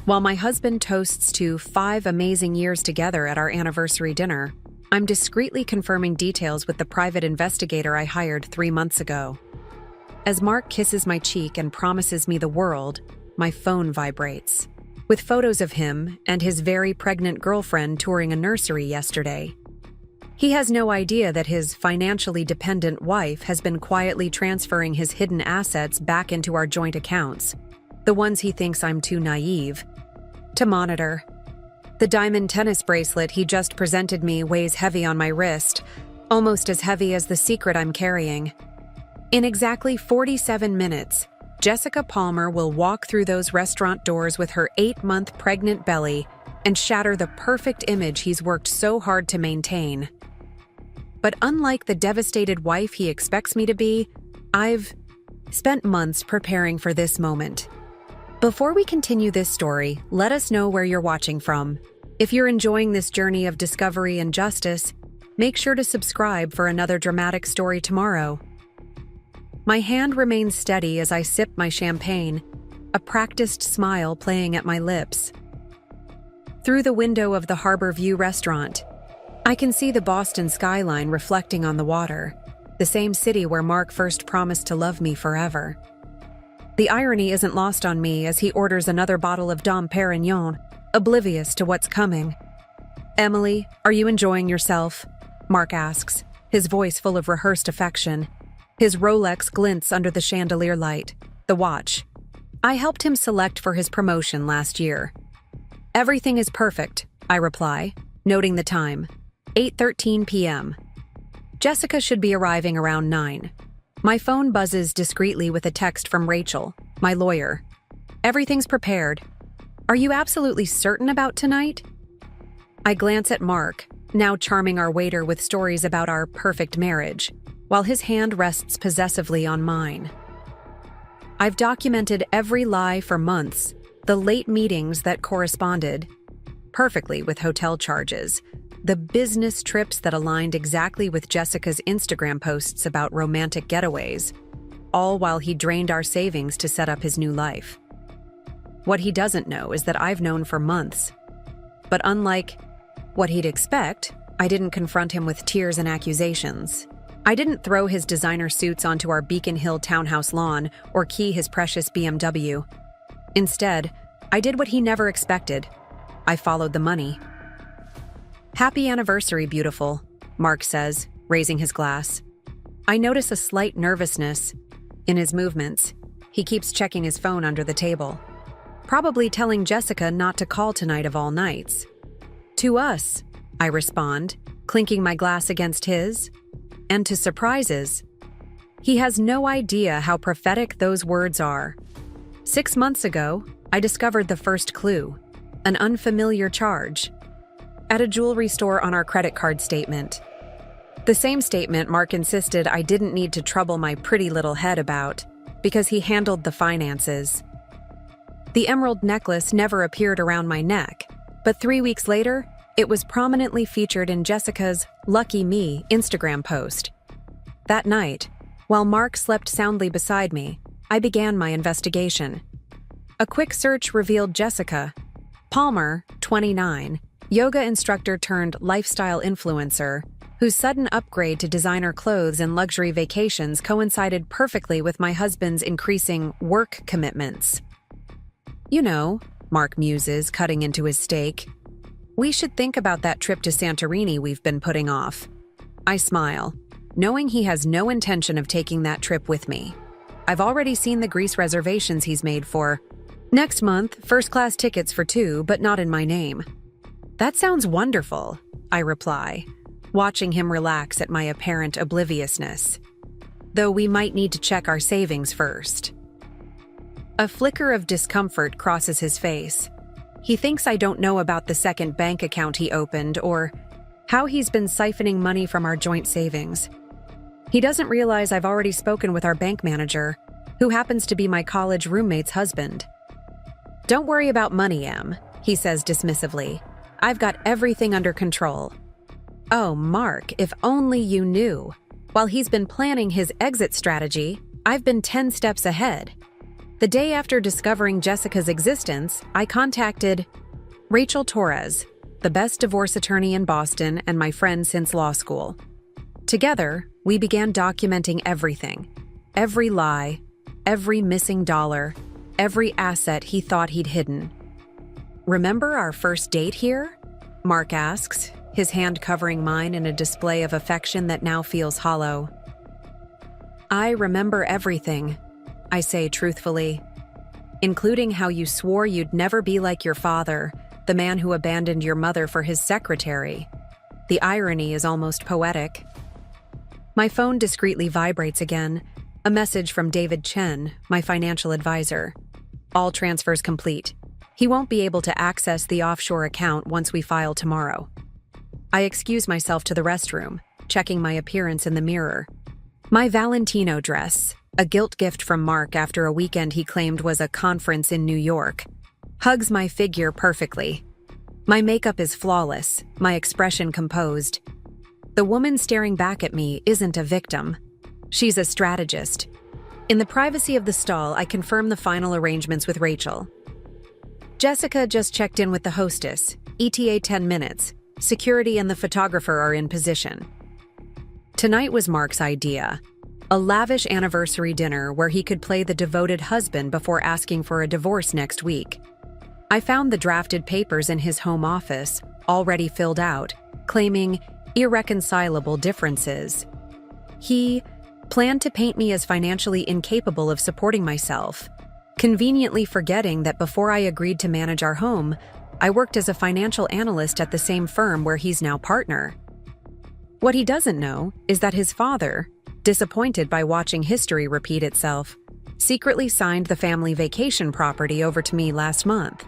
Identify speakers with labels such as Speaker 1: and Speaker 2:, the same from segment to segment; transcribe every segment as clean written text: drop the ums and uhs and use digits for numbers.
Speaker 1: While my husband toasts to 5 amazing years together at our anniversary dinner, I'm discreetly confirming details with the private investigator I hired 3 months ago. As Mark kisses my cheek and promises me the world, my phone vibrates, with photos of him and his very pregnant girlfriend touring a nursery yesterday. He has no idea that his financially dependent wife has been quietly transferring his hidden assets back into our joint accounts, the ones he thinks I'm too naive to monitor. The diamond tennis bracelet he just presented me weighs heavy on my wrist, almost as heavy as the secret I'm carrying. In exactly 47 minutes, Jessica Palmer will walk through those restaurant doors with her 8-month pregnant belly and shatter the perfect image he's worked so hard to maintain. But unlike the devastated wife he expects me to be, I've spent months preparing for this moment. Before we continue this story, let us know where you're watching from. If you're enjoying this journey of discovery and justice, make sure to subscribe for another dramatic story tomorrow. My hand remains steady as I sip my champagne, a practiced smile playing at my lips. Through the window of the Harbor View restaurant, I can see the Boston skyline reflecting on the water, the same city where Mark first promised to love me forever. The irony isn't lost on me as he orders another bottle of Dom Perignon, oblivious to what's coming. "Emily, are you enjoying yourself?" Mark asks, his voice full of rehearsed affection. His Rolex glints under the chandelier light, the watch I helped him select for his promotion last year. "Everything is perfect," I reply, noting the time. 8:13 p.m. Jessica should be arriving around 9. My phone buzzes discreetly with a text from Rachel, my lawyer. "Everything's prepared. Are you absolutely certain about tonight?" I glance at Mark, now charming our waiter with stories about our perfect marriage, while his hand rests possessively on mine. I've documented every lie for months, the late meetings that corresponded perfectly with hotel charges, the business trips that aligned exactly with Jessica's Instagram posts about romantic getaways, all while he drained our savings to set up his new life. What he doesn't know is that I've known for months. But unlike what he'd expect, I didn't confront him with tears and accusations. I didn't throw his designer suits onto our Beacon Hill townhouse lawn or key his precious BMW. Instead, I did what he never expected. I followed the money. "Happy anniversary, beautiful," Mark says, raising his glass. I notice a slight nervousness in his movements. He keeps checking his phone under the table, probably telling Jessica not to call tonight of all nights. "To us," I respond, clinking my glass against his. "And to surprises." He has no idea how prophetic those words are. 6 months ago, I discovered the first clue, an unfamiliar charge, at a jewelry store on our credit card statement. The same statement Mark insisted I didn't need to trouble my pretty little head about, because he handled the finances. The emerald necklace never appeared around my neck, but 3 weeks later, it was prominently featured in Jessica's "Lucky Me" Instagram post. That night, while Mark slept soundly beside me, I began my investigation. A quick search revealed Jessica Palmer, 29, yoga instructor turned lifestyle influencer, whose sudden upgrade to designer clothes and luxury vacations coincided perfectly with my husband's increasing work commitments. "You know," Mark muses, cutting into his steak, "we should think about that trip to Santorini we've been putting off." I smile, knowing he has no intention of taking that trip with me. I've already seen the Greece reservations he's made for next month, first-class tickets for 2, but not in my name. "That sounds wonderful," I reply, watching him relax at my apparent obliviousness. "Though we might need to check our savings first." A flicker of discomfort crosses his face. He thinks I don't know about the second bank account he opened or how he's been siphoning money from our joint savings. He doesn't realize I've already spoken with our bank manager, who happens to be my college roommate's husband. "Don't worry about money, Em," he says dismissively. "I've got everything under control." Oh, Mark, if only you knew. While he's been planning his exit strategy, I've been 10 steps ahead. The day after discovering Jessica's existence, I contacted Rachel Torres, the best divorce attorney in Boston and my friend since law school. Together, we began documenting everything. Every lie, every missing dollar, every asset he thought he'd hidden. "Remember our first date here?" Mark asks, his hand covering mine in a display of affection that now feels hollow. "I remember everything," I say truthfully, "including how you swore you'd never be like your father, the man who abandoned your mother for his secretary." The irony is almost poetic. My phone discreetly vibrates again, a message from David Chen, my financial advisor. "All transfers complete. He won't be able to access the offshore account once we file tomorrow." I excuse myself to the restroom, checking my appearance in the mirror. My Valentino dress, a guilt gift from Mark after a weekend he claimed was a conference in New York, hugs my figure perfectly. My makeup is flawless, my expression composed. The woman staring back at me isn't a victim. She's a strategist. In the privacy of the stall, I confirm the final arrangements with Rachel. Jessica just checked in with the hostess. ETA 10 minutes. Security and the photographer are in position. Tonight was Mark's idea. A lavish anniversary dinner where he could play the devoted husband before asking for a divorce next week. I found the drafted papers in his home office, already filled out, claiming irreconcilable differences. He planned to paint me as financially incapable of supporting myself, conveniently forgetting that before I agreed to manage our home, I worked as a financial analyst at the same firm where he's now partner. What he doesn't know is that his father, disappointed by watching history repeat itself, secretly signed the family vacation property over to me last month.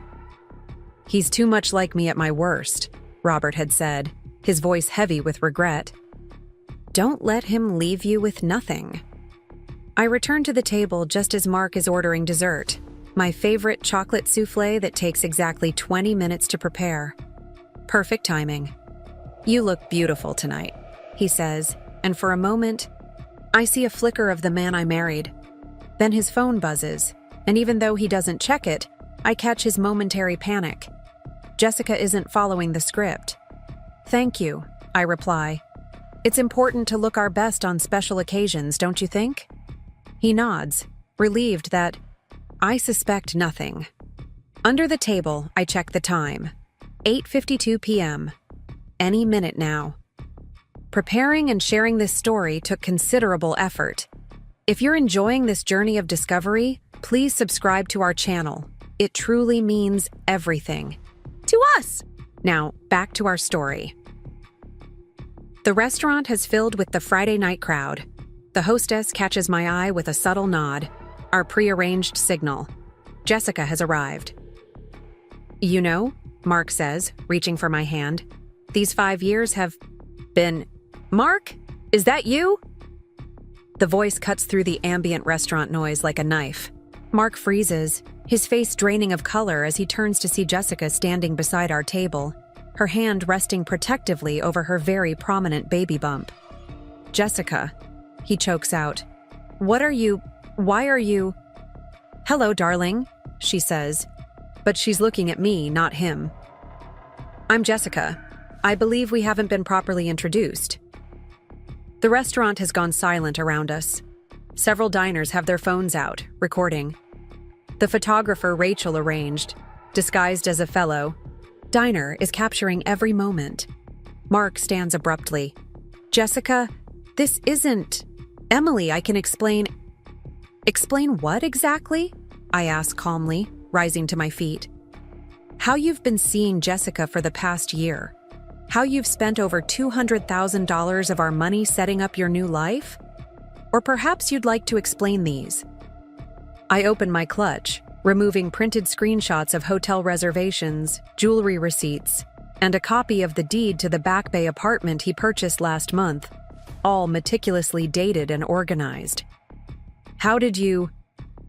Speaker 1: "He's too much like me at my worst," Robert had said, his voice heavy with regret. "Don't let him leave you with nothing." I return to the table just as Mark is ordering dessert, my favorite chocolate souffle that takes exactly 20 minutes to prepare. Perfect timing. "You look beautiful tonight," he says, and for a moment, I see a flicker of the man I married. Then his phone buzzes, and even though he doesn't check it, I catch his momentary panic. Jessica isn't following the script. "Thank you," I reply. "It's important to look our best on special occasions, don't you think?" He nods, relieved that I suspect nothing. Under the table, I check the time. 8:52 p.m. Any minute now. Preparing and sharing this story took considerable effort. If you're enjoying this journey of discovery, please subscribe to our channel. It truly means everything to us. Now, back to our story. The restaurant has filled with the Friday night crowd. The hostess catches my eye with a subtle nod, our prearranged signal. Jessica has arrived. "You know," Mark says, reaching for my hand, "these 5 years have been..." "Mark, is that you?" The voice cuts through the ambient restaurant noise like a knife. Mark freezes, his face draining of color as he turns to see Jessica standing beside our table, her hand resting protectively over her very prominent baby bump. "Jessica," he chokes out. Why are you?" "Hello, darling," she says, but she's looking at me, not him. "I'm Jessica. I believe we haven't been properly introduced." The restaurant has gone silent around us. Several diners have their phones out, recording. The photographer Rachel arranged, disguised as a fellow diner, is capturing every moment. Mark stands abruptly. "Jessica, this isn't... Emily, I can explain..." "Explain what exactly?" I ask calmly, rising to my feet. "How you've been seeing Jessica for the past year. How you've spent over $200,000 of our money setting up your new life? Or perhaps you'd like to explain these." I open my clutch, removing printed screenshots of hotel reservations, jewelry receipts, and a copy of the deed to the Back Bay apartment he purchased last month, all meticulously dated and organized. "How did you..."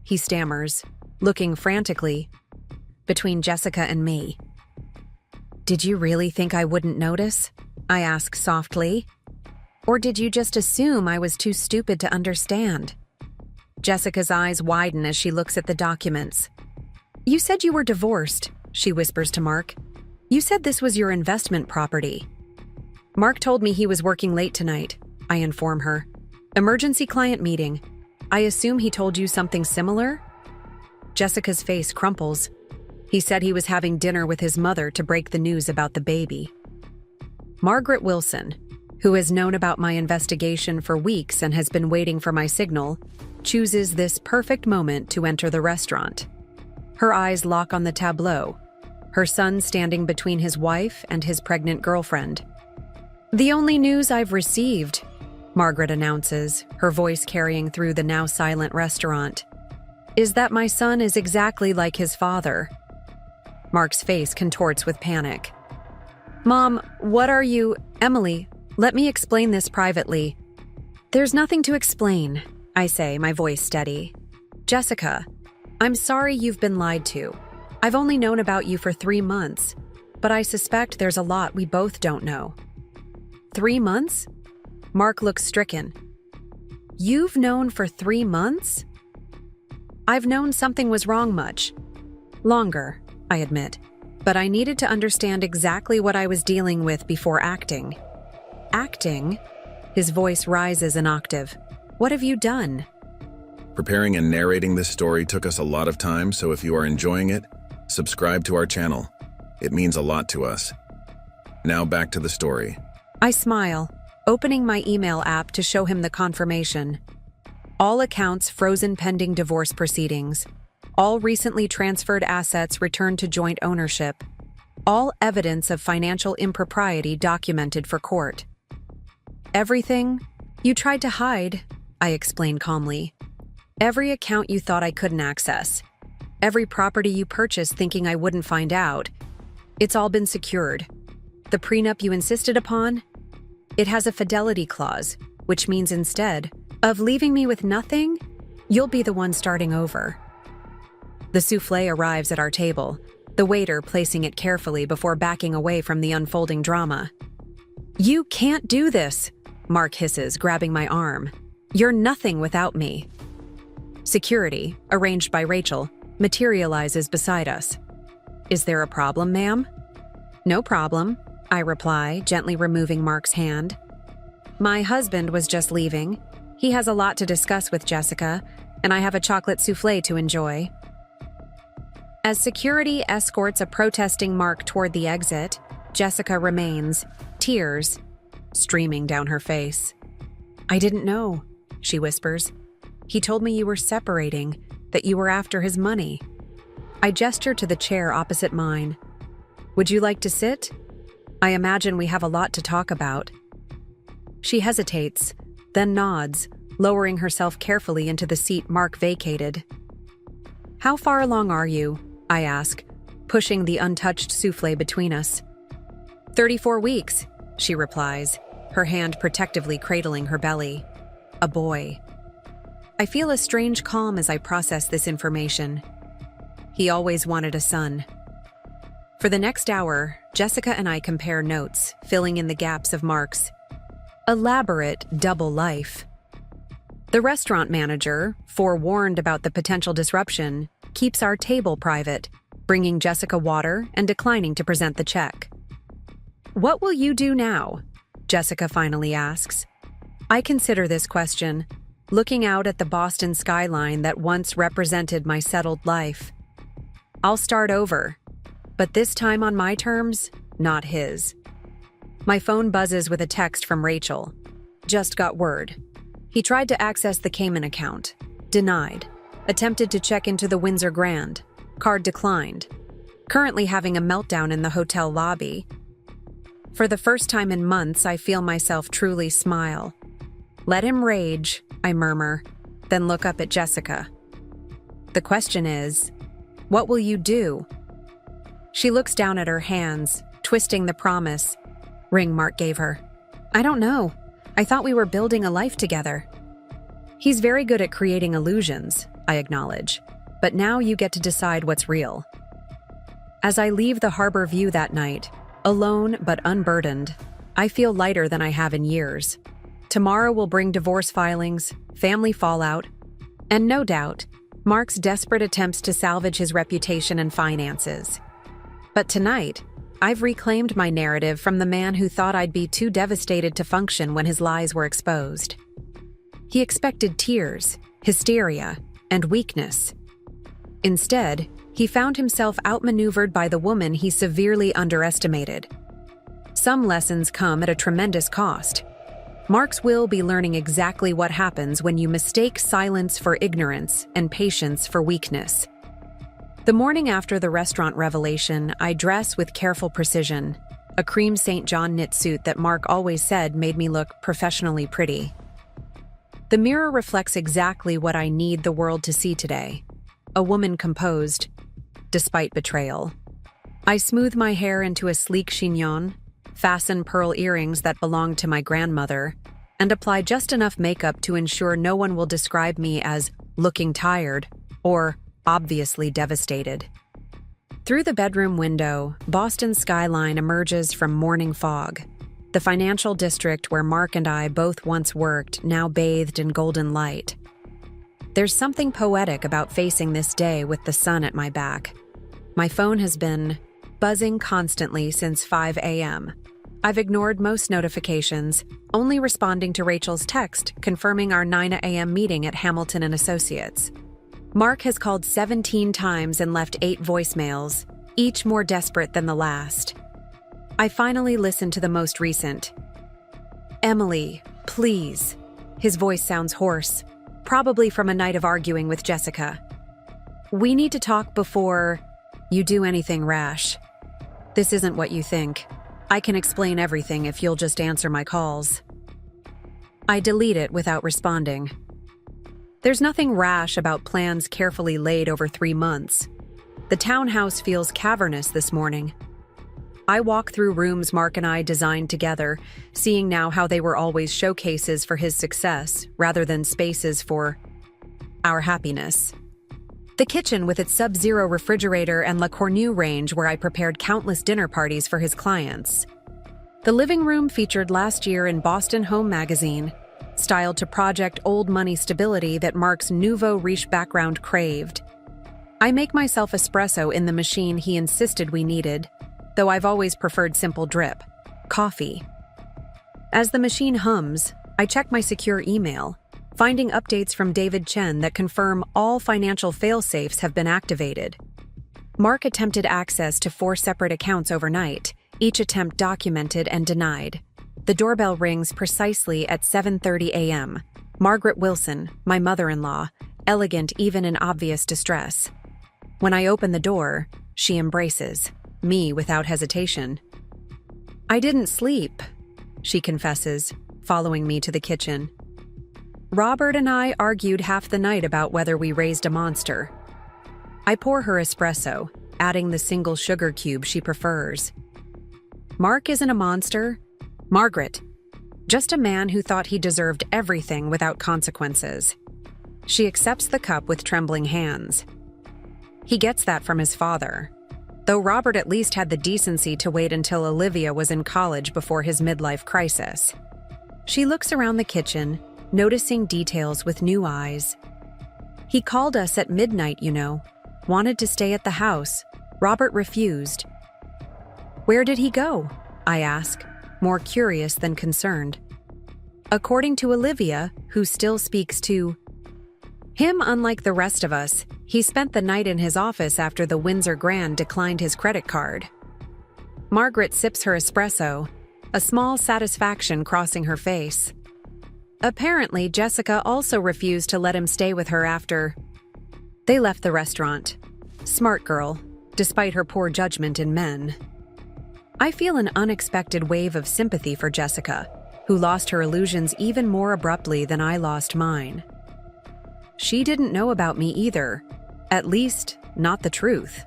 Speaker 1: he stammers, looking frantically between Jessica and me. "Did you really think I wouldn't notice?" I ask softly. "Or did you just assume I was too stupid to understand?" Jessica's eyes widen as she looks at the documents. "You said you were divorced," she whispers to Mark. "You said this was your investment property." "Mark told me he was working late tonight," I inform her. "Emergency client meeting. I assume he told you something similar?" Jessica's face crumples. "He said he was having dinner with his mother to break the news about the baby." Margaret Wilson, who has known about my investigation for weeks and has been waiting for my signal, chooses this perfect moment to enter the restaurant. Her eyes lock on the tableau, her son standing between his wife and his pregnant girlfriend. "The only news I've received," Margaret announces, her voice carrying through the now silent restaurant, "is that my son is exactly like his father." Mark's face contorts with panic. "Mom, what are you— Emily, let me explain this privately." "There's nothing to explain," I say, my voice steady. "Jessica, I'm sorry you've been lied to. I've only known about you for 3 months, but I suspect there's a lot we both don't know." 3 months? Mark looks stricken. "You've known for 3 months?" "I've known something was wrong much longer," I admit, "but I needed to understand exactly what I was dealing with before acting." "Acting?" His voice rises an octave. "What have you done?"
Speaker 2: Preparing and narrating this story took us a lot of time, so if you are enjoying it, subscribe to our channel. It means a lot to us. Now back to the story.
Speaker 1: I smile, opening my email app to show him the confirmation. All accounts frozen pending divorce proceedings. All recently transferred assets returned to joint ownership. All evidence of financial impropriety documented for court. "Everything you tried to hide," I explain calmly. "Every account you thought I couldn't access. Every property you purchased thinking I wouldn't find out. It's all been secured. The prenup you insisted upon? It has a fidelity clause, which means instead of leaving me with nothing, you'll be the one starting over." The souffle arrives at our table, the waiter placing it carefully before backing away from the unfolding drama. "You can't do this," Mark hisses, grabbing my arm. "You're nothing without me." Security, arranged by Rachel, materializes beside us. "Is there a problem, ma'am?" "No problem," I reply, gently removing Mark's hand. "My husband was just leaving. He has a lot to discuss with Jessica, and I have a chocolate souffle to enjoy." As security escorts a protesting Mark toward the exit, Jessica remains, tears streaming down her face. "I didn't know," she whispers. "He told me you were separating, that you were after his money." I gesture to the chair opposite mine. "Would you like to sit? I imagine we have a lot to talk about." She hesitates, then nods, lowering herself carefully into the seat Mark vacated. "How far along are you?" I ask, pushing the untouched souffle between us. 34 weeks, she replies, her hand protectively cradling her belly. A boy. I feel a strange calm as I process this information. He always wanted a son. For the next hour, Jessica and I compare notes, filling in the gaps of Mark's elaborate double life. The restaurant manager, forewarned about the potential disruption, keeps our table private, bringing Jessica water and declining to present the check. "What will you do now?" Jessica finally asks. I consider this question, looking out at the Boston skyline that once represented my settled life. I'll start over, but this time on my terms, not his. My phone buzzes with a text from Rachel. "Just got word. He tried to access the Cayman account. Denied. Attempted to check into the Windsor Grand. Card declined. Currently having a meltdown in the hotel lobby." For the first time in months, I feel myself truly smile. "Let him rage," I murmur, then look up at Jessica. "The question is, what will you do?" She looks down at her hands, twisting the promise ring Mark gave her. "I don't know. I thought we were building a life together." "He's very good at creating illusions," I acknowledge, "but now you get to decide what's real." As I leave the harbor view that night, alone but unburdened, I feel lighter than I have in years. Tomorrow will bring divorce filings, family fallout, And no doubt, Mark's desperate attempts to salvage his reputation and finances. But tonight, I've reclaimed my narrative from the man who thought I'd be too devastated to function when his lies were exposed. He expected tears, hysteria, and weakness. Instead, he found himself outmaneuvered by the woman he severely underestimated. Some lessons come at a tremendous cost. Mark's will be learning exactly what happens when you mistake silence for ignorance and patience for weakness. The morning after the restaurant revelation, I dress with careful precision. A cream St. John knit suit that Mark always said made me look professionally pretty. The mirror reflects exactly what I need the world to see today. A woman composed, despite betrayal. I smooth my hair into a sleek chignon, fasten pearl earrings that belonged to my grandmother, and apply just enough makeup to ensure no one will describe me as looking tired or obviously devastated. Through the bedroom window, Boston's skyline emerges from morning fog. The financial district where Mark and I both once worked, now bathed in golden light. There's something poetic about facing this day with the sun at my back. My phone has been buzzing constantly since 5 a.m. I've ignored most notifications, only responding to Rachel's text confirming our 9 a.m. meeting at Hamilton & Associates. Mark has called 17 times and left 8 voicemails, each more desperate than the last. I finally listened to the most recent. "Emily, please." His voice sounds hoarse, probably from a night of arguing with Jessica. "We need to talk before you do anything rash. This isn't what you think. I can explain everything if you'll just answer my calls." I delete it without responding. There's nothing rash about plans carefully laid over 3 months. The townhouse feels cavernous this morning. I walk through rooms Mark and I designed together, seeing now how they were always showcases for his success rather than spaces for our happiness. The kitchen with its Sub-Zero refrigerator and La Cornue range where I prepared countless dinner parties for his clients. The living room featured last year in Boston Home Magazine, styled to project old money stability that Mark's nouveau riche background craved. I make myself espresso in the machine he insisted we needed, though I've always preferred simple drip, coffee. As the machine hums, I check my secure email, finding updates from David Chen that confirm all financial fail-safes have been activated. Mark attempted access to 4 separate accounts overnight, each attempt documented and denied. The doorbell rings precisely at 7:30 a.m. Margaret Wilson, my mother-in-law, elegant even in obvious distress. When I open the door, she embraces me without hesitation. "I didn't sleep," she confesses, following me to the kitchen. "Robert and I argued half the night about whether we raised a monster." I pour her espresso, adding the single sugar cube she prefers. "Mark isn't a monster, Margaret. Just a man who thought he deserved everything without consequences." She accepts the cup with trembling hands. "He gets that from his father. Though Robert at least had the decency to wait until Olivia was in college before his midlife crisis." She looks around the kitchen, noticing details with new eyes. "He called us at midnight, you know. Wanted to stay at the house. Robert refused." "Where did he go?" I ask, more curious than concerned. "According to Olivia, who still speaks to him unlike the rest of us, he spent the night in his office after the Windsor Grand declined his credit card." Margaret sips her espresso, a small satisfaction crossing her face. "Apparently, Jessica also refused to let him stay with her after they left the restaurant. Smart girl, despite her poor judgment in men." I feel an unexpected wave of sympathy for Jessica, who lost her illusions even more abruptly than I lost mine. She didn't know about me either, at least not the truth.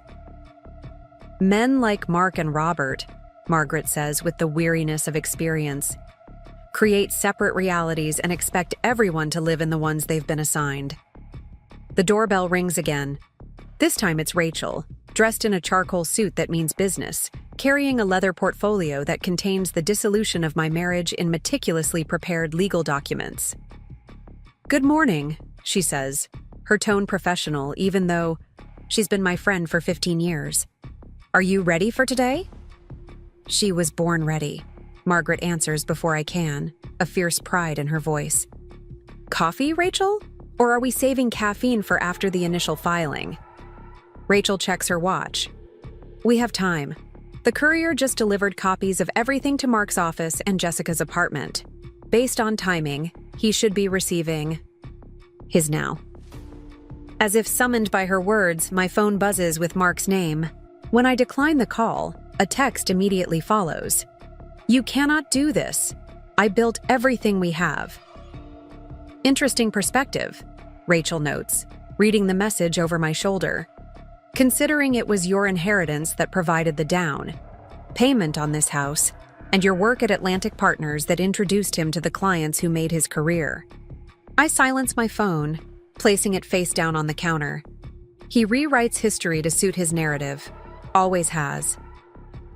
Speaker 1: "Men like Mark and Robert," Margaret says with the weariness of experience, "create separate realities and expect everyone to live in the ones they've been assigned." The doorbell rings again. This time it's Rachel, dressed in a charcoal suit that means business, carrying a leather portfolio that contains the dissolution of my marriage in meticulously prepared legal documents. "Good morning," she says, her tone professional even though she's been my friend for 15 years. "Are you ready for today?" "She was born ready," Margaret answers before I can, a fierce pride in her voice. "Coffee, Rachel? Or are we saving caffeine for after the initial filing?" Rachel checks her watch. "We have time. The courier just delivered copies of everything to Mark's office and Jessica's apartment. Based on timing, he should be receiving his now." As if summoned by her words, my phone buzzes with Mark's name. When I decline the call, a text immediately follows. "You cannot do this. I built everything we have." "Interesting perspective," Rachel notes, reading the message over my shoulder. "Considering it was your inheritance that provided the down payment on this house, and your work at Atlantic Partners that introduced him to the clients who made his career." I silence my phone, placing it face down on the counter. He rewrites history to suit his narrative. Always has.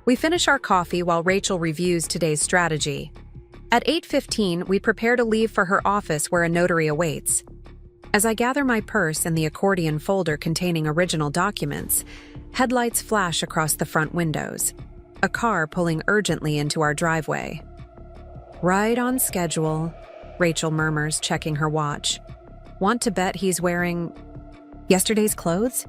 Speaker 1: We finish our coffee while Rachel reviews today's strategy. At 8:15, we prepare to leave for her office where a notary awaits. As I gather my purse and the accordion folder containing original documents, headlights flash across the front windows. A car pulling urgently into our driveway. "Right on schedule," Rachel murmurs, checking her watch. "Want to bet he's wearing yesterday's clothes?"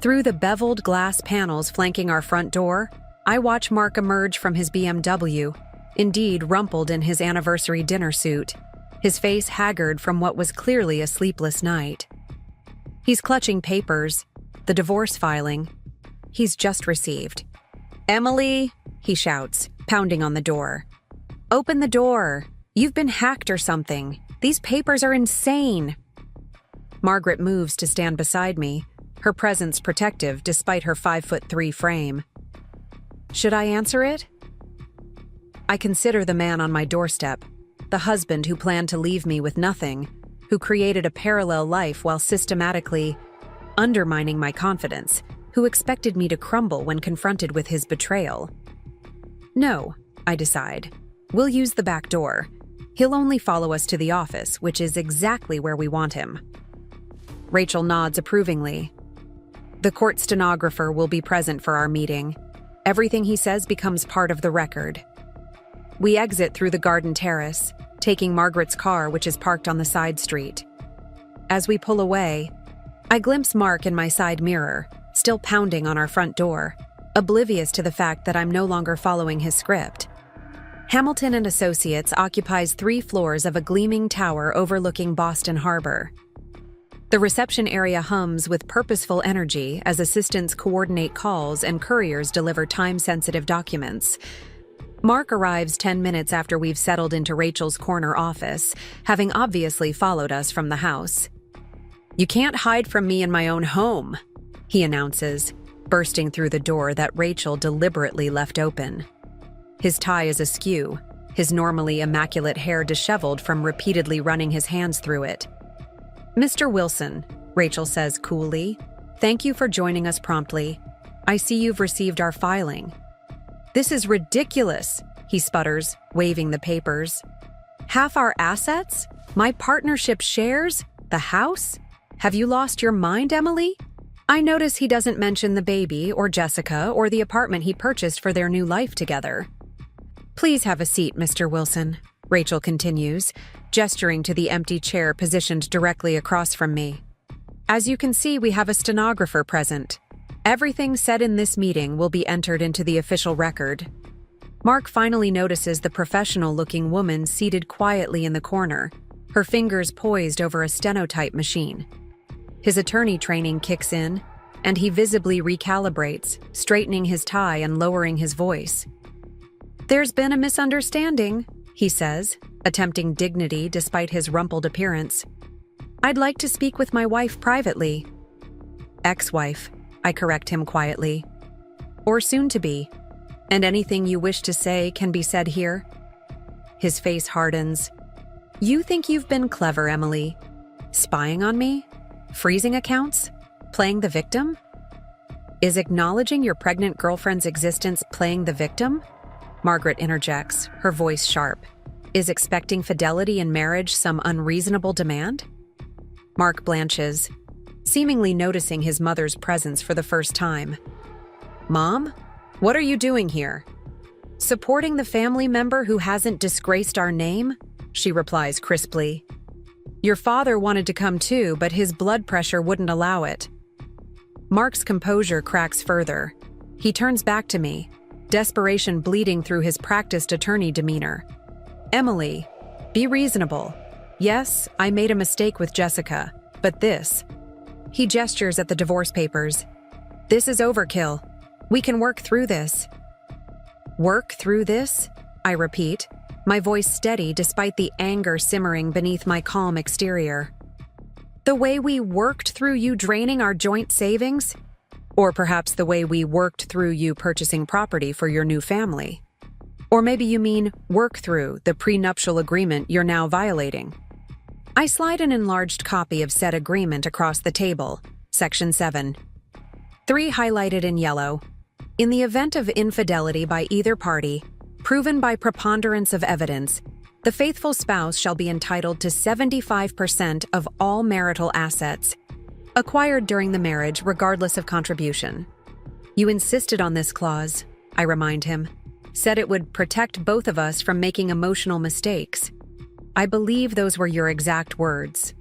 Speaker 1: Through the beveled glass panels flanking our front door, I watch Mark emerge from his BMW, indeed rumpled in his anniversary dinner suit, his face haggard from what was clearly a sleepless night. He's clutching papers, the divorce filing he's just received. "Emily," he shouts, pounding on the door. "Open the door. You've been hacked or something. These papers are insane." Margaret moves to stand beside me, her presence protective despite her 5'3" frame. Should I answer it? I consider the man on my doorstep, the husband who planned to leave me with nothing, who created a parallel life while systematically undermining my confidence, who expected me to crumble when confronted with his betrayal. No, I decide. We'll use the back door. He'll only follow us to the office, which is exactly where we want him. Rachel nods approvingly. The court stenographer will be present for our meeting. Everything he says becomes part of the record. We exit through the garden terrace, taking Margaret's car, which is parked on the side street. As we pull away, I glimpse Mark in my side mirror, still pounding on our front door, oblivious to the fact that I'm no longer following his script. Hamilton and Associates occupies 3 floors of a gleaming tower overlooking Boston Harbor. The reception area hums with purposeful energy as assistants coordinate calls and couriers deliver time-sensitive documents. Mark arrives 10 minutes after we've settled into Rachel's corner office, having obviously followed us from the house. "You can't hide from me in my own home," he announces, bursting through the door that Rachel deliberately left open. His tie is askew, his normally immaculate hair disheveled from repeatedly running his hands through it. "Mr. Wilson," Rachel says coolly, "thank you for joining us promptly. I see you've received our filing." "This is ridiculous," he sputters, waving the papers. "Half our assets? My partnership shares? The house? Have you lost your mind, Emily?" I notice he doesn't mention the baby or Jessica or the apartment he purchased for their new life together. "Please have a seat, Mr. Wilson," Rachel continues, gesturing to the empty chair positioned directly across from me. "As you can see, we have a stenographer present. Everything said in this meeting will be entered into the official record." Mark finally notices the professional-looking woman seated quietly in the corner, her fingers poised over a stenotype machine. His attorney training kicks in, and he visibly recalibrates, straightening his tie and lowering his voice. "There's been a misunderstanding," he says, attempting dignity despite his rumpled appearance. "I'd like to speak with my wife privately." "Ex-wife," I correct him quietly. "Or soon-to-be. And anything you wish to say can be said here." His face hardens. "You think you've been clever, Emily. Spying on me? Freezing accounts? Playing the victim? Is acknowledging your pregnant girlfriend's existence playing the victim?" Margaret interjects, her voice sharp. "Is expecting fidelity in marriage some unreasonable demand?" Mark blanches. seemingly noticing his mother's presence for the first time. "Mom, what are you doing here?" "Supporting the family member who hasn't disgraced our name," she replies crisply. "Your father wanted to come too, but his blood pressure wouldn't allow it." Mark's composure cracks further. He turns back to me, desperation bleeding through his practiced attorney demeanor. "Emily, be reasonable. Yes, I made a mistake with Jessica, but this..." He gestures at the divorce papers. "This is overkill. We can work through this." "Work through this?" I repeat, my voice steady despite the anger simmering beneath my calm exterior. "The way we worked through you draining our joint savings? Or perhaps the way we worked through you purchasing property for your new family? Or maybe you mean work through the prenuptial agreement you're now violating." I slide an enlarged copy of said agreement across the table, Section 7. 3 highlighted in yellow. In the event of infidelity by either party, proven by preponderance of evidence, the faithful spouse shall be entitled to 75% of all marital assets, acquired during the marriage regardless of contribution. "You insisted on this clause," I remind him. "Said it would protect both of us from making emotional mistakes. I believe those were your exact words."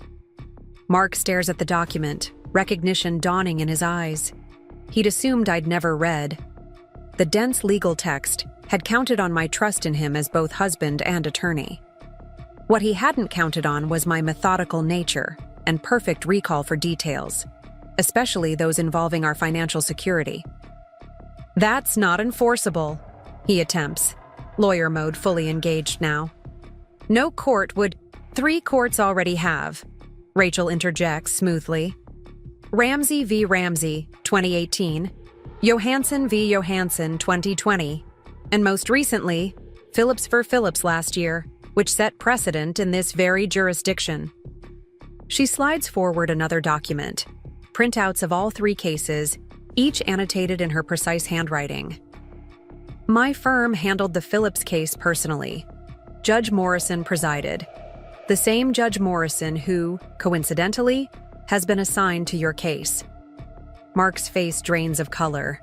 Speaker 1: Mark stares at the document, recognition dawning in his eyes. He'd assumed I'd never read. The dense legal text had counted on my trust in him as both husband and attorney. What he hadn't counted on was my methodical nature and perfect recall for details, especially those involving our financial security. "That's not enforceable," he attempts, lawyer mode fully engaged now. "No court would..." "3 courts already have," Rachel interjects smoothly. "Ramsey v. Ramsey, 2018, Johansson v. Johansson, 2020, and most recently, Phillips v. Phillips last year, which set precedent in this very jurisdiction." She slides forward another document, printouts of all 3 cases, each annotated in her precise handwriting. "My firm handled the Phillips case personally. Judge Morrison presided. The same Judge Morrison who, coincidentally, has been assigned to your case." Mark's face drains of color.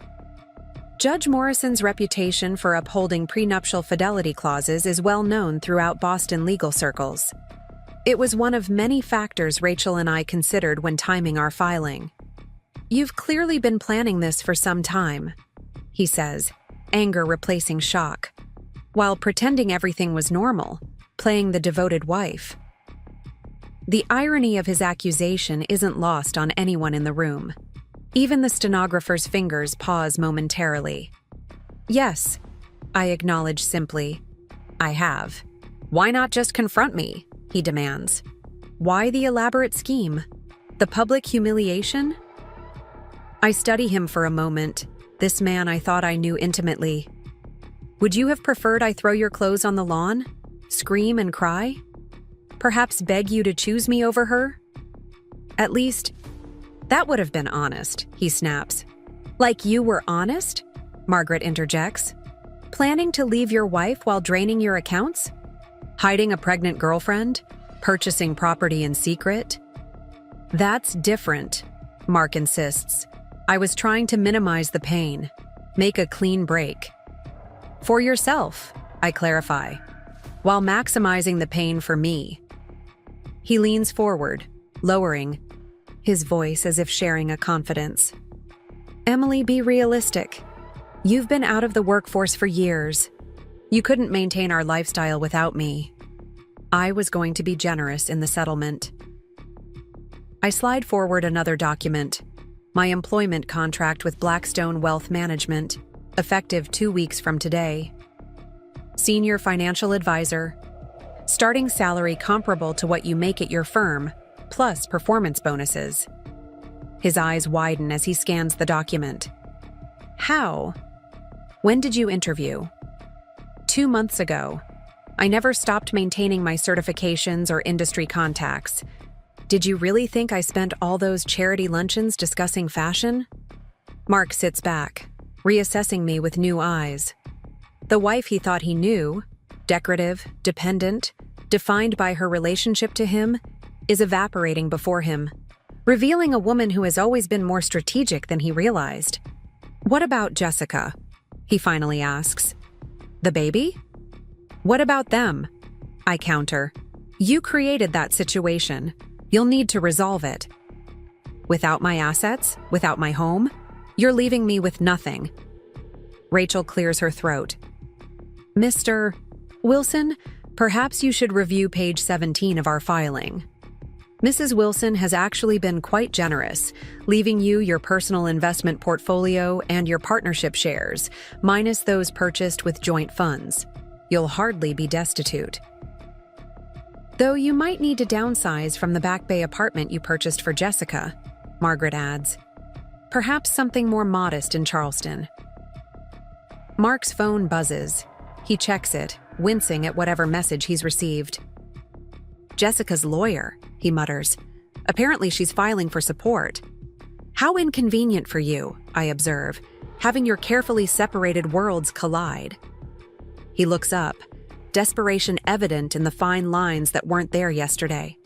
Speaker 1: Judge Morrison's reputation for upholding prenuptial fidelity clauses is well known throughout Boston legal circles. It was one of many factors Rachel and I considered when timing our filing. "You've clearly been planning this for some time," he says, anger replacing shock, while pretending everything was normal, playing the devoted wife. The irony of his accusation isn't lost on anyone in the room. Even the stenographer's fingers pause momentarily. "Yes," I acknowledge simply. "I have." "Why not just confront me?" he demands. "Why the elaborate scheme? The public humiliation?" I study him for a moment, this man I thought I knew intimately. "Would you have preferred I throw your clothes on the lawn? Scream and cry? Perhaps beg you to choose me over her? At least, that would have been honest," he snaps. "Like you were honest?" Margaret interjects. "Planning to leave your wife while draining your accounts? Hiding a pregnant girlfriend? Purchasing property in secret?" "That's different," Mark insists. "I was trying to minimize the pain, make a clean break." "For yourself," I clarify, "while maximizing the pain for me." He leans forward, lowering, his voice as if sharing a confidence. "Emily, be realistic. You've been out of the workforce for years. You couldn't maintain our lifestyle without me. I was going to be generous in the settlement." I slide forward another document, my employment contract with Blackstone Wealth Management, effective 2 weeks from today. Senior financial advisor. Starting salary comparable to what you make at your firm, plus performance bonuses. His eyes widen as he scans the document. "How? When did you interview?" 2 months ago. I never stopped maintaining my certifications or industry contacts. Did you really think I spent all those charity luncheons discussing fashion? Mark sits back, reassessing me with new eyes. The wife he thought he knew, decorative, dependent, defined by her relationship to him, is evaporating before him. revealing a woman who has always been more strategic than he realized. "What about Jessica?" he finally asks. "The baby?" "What about them?" I counter. "You created that situation. You'll need to resolve it." "Without my assets? Without my home? You're leaving me with nothing." Rachel clears her throat. "Mr. Wilson, perhaps you should review page 17 of our filing. Mrs. Wilson has actually been quite generous, leaving you your personal investment portfolio and your partnership shares, minus those purchased with joint funds. You'll hardly be destitute. Though you might need to downsize from the Back Bay apartment you purchased for Jessica," Margaret adds. "Perhaps something more modest in Charleston." Mark's phone buzzes. He checks it, wincing at whatever message he's received. "Jessica's lawyer," he mutters. "Apparently she's filing for support." "How inconvenient for you," I observe, "having your carefully separated worlds collide." He looks up, desperation evident in the fine lines that weren't there yesterday.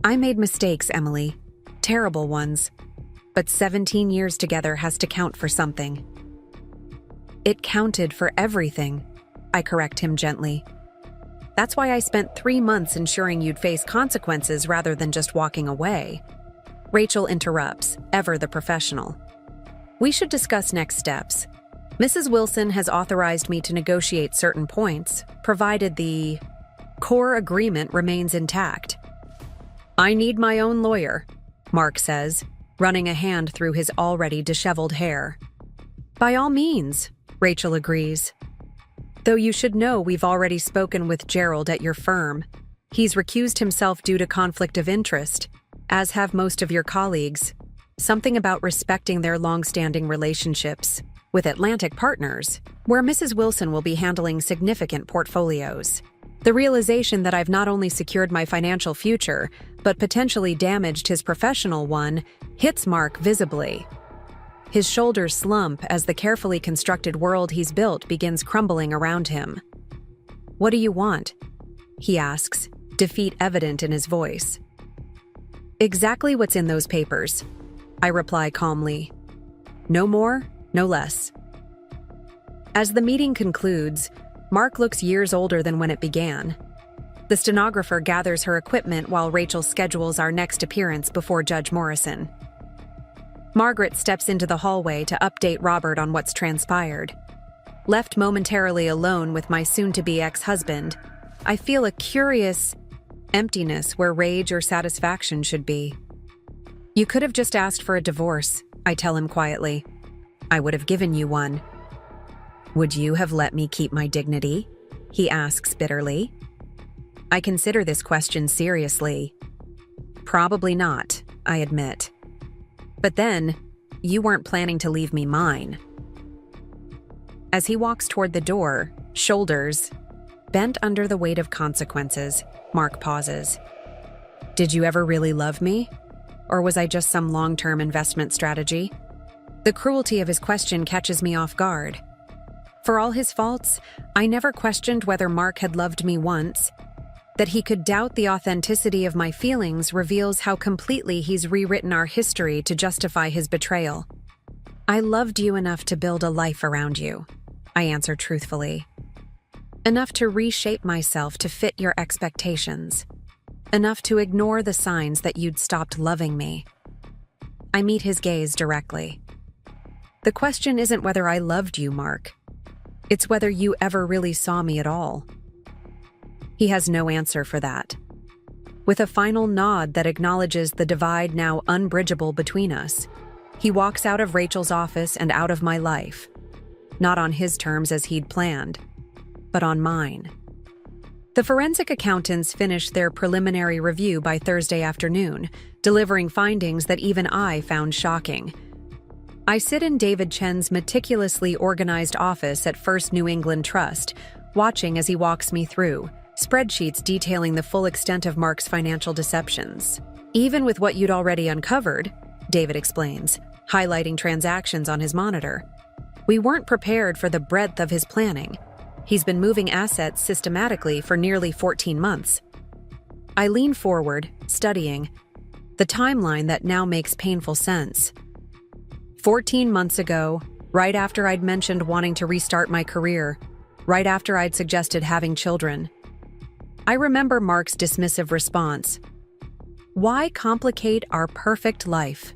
Speaker 1: "I made mistakes, Emily. Terrible ones. But 17 years together has to count for something." "It counted for everything," I correct him gently. "That's why I spent 3 months ensuring you'd face consequences rather than just walking away." Rachel interrupts, ever the professional. "We should discuss next steps. Mrs. Wilson has authorized me to negotiate certain points, provided the core agreement remains intact." "I need my own lawyer," Mark says, running a hand through his already disheveled hair. "By all means," Rachel agrees. "Though you should know we've already spoken with Gerald at your firm. He's recused himself due to conflict of interest, as have most of your colleagues. Something about respecting their long-standing relationships with Atlantic partners, where Mrs. Wilson will be handling significant portfolios. The realization that I've not only secured my financial future, but potentially damaged his professional one, hits Mark visibly. His shoulders slump as the carefully constructed world he's built begins crumbling around him. "What do you want?" he asks, defeat evident in his voice. "Exactly what's in those papers," I reply calmly. "No more, no less." As the meeting concludes, Mark looks years older than when it began. The stenographer gathers her equipment while Rachel schedules our next appearance before Judge Morrison. Margaret steps into the hallway to update Robert on what's transpired. Left momentarily alone with my soon-to-be ex-husband, I feel a curious emptiness where rage or satisfaction should be. "You could have just asked for a divorce," I tell him quietly. "I would have given you one." "Would you have let me keep my dignity?" he asks bitterly. I consider this question seriously. "Probably not," I admit. "But then, you weren't planning to leave me mine." As he walks toward the door, shoulders bent under the weight of consequences, Mark pauses. "Did you ever really love me? Or was I just some long-term investment strategy?" The cruelty of his question catches me off guard. For all his faults, I never questioned whether Mark had loved me once. That he could doubt the authenticity of my feelings reveals how completely he's rewritten our history to justify his betrayal. "I loved you enough to build a life around you," I answer truthfully. "Enough to reshape myself to fit your expectations. Enough to ignore the signs that you'd stopped loving me." I meet his gaze directly. "The question isn't whether I loved you, Mark. It's whether you ever really saw me at all." He has no answer for that. With a final nod that acknowledges the divide now unbridgeable between us, he walks out of Rachel's office and out of my life. Not on his terms as he'd planned, but on mine. The forensic accountants finished their preliminary review by Thursday afternoon, delivering findings that even I found shocking. I sit in David Chen's meticulously organized office at First New England Trust, watching as he walks me through spreadsheets detailing the full extent of Mark's financial deceptions. "Even with what you'd already uncovered," David explains, highlighting transactions on his monitor, "we weren't prepared for the breadth of his planning. He's been moving assets systematically for nearly 14 months. I lean forward, studying. the timeline that now makes painful sense. 14 months ago, right after I'd mentioned wanting to restart my career, right after I'd suggested having children, I remember Mark's dismissive response. Why complicate our perfect life?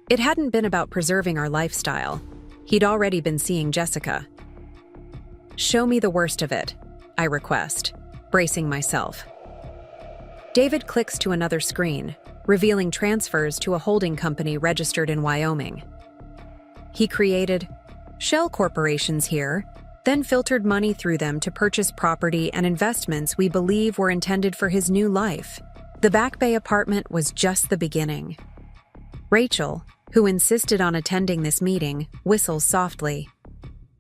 Speaker 1: It hadn't been about preserving our lifestyle. He'd already been seeing Jessica. Show me the worst of it, I request, bracing myself. David clicks to another screen, revealing transfers to a holding company registered in Wyoming. He created shell corporations here, then filtered money through them to purchase property and investments we believe were intended for his new life. The Back Bay apartment was just the beginning. Rachel, who insisted on attending this meeting, whistles softly.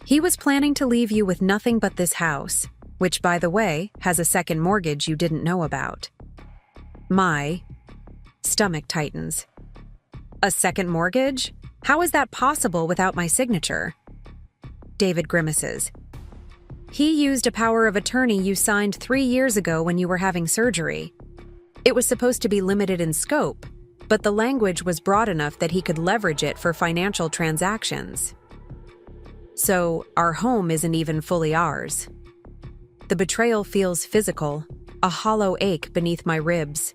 Speaker 1: He was planning to leave you with nothing but this house, which, by the way, has a second mortgage you didn't know about. My stomach tightens. A second mortgage? How is that possible without my signature? David grimaces. He used a power of attorney you signed 3 years ago when you were having surgery. It was supposed to be limited in scope, but the language was broad enough that he could leverage it for financial transactions. So, our home isn't even fully ours. The betrayal feels physical, a hollow ache beneath my ribs.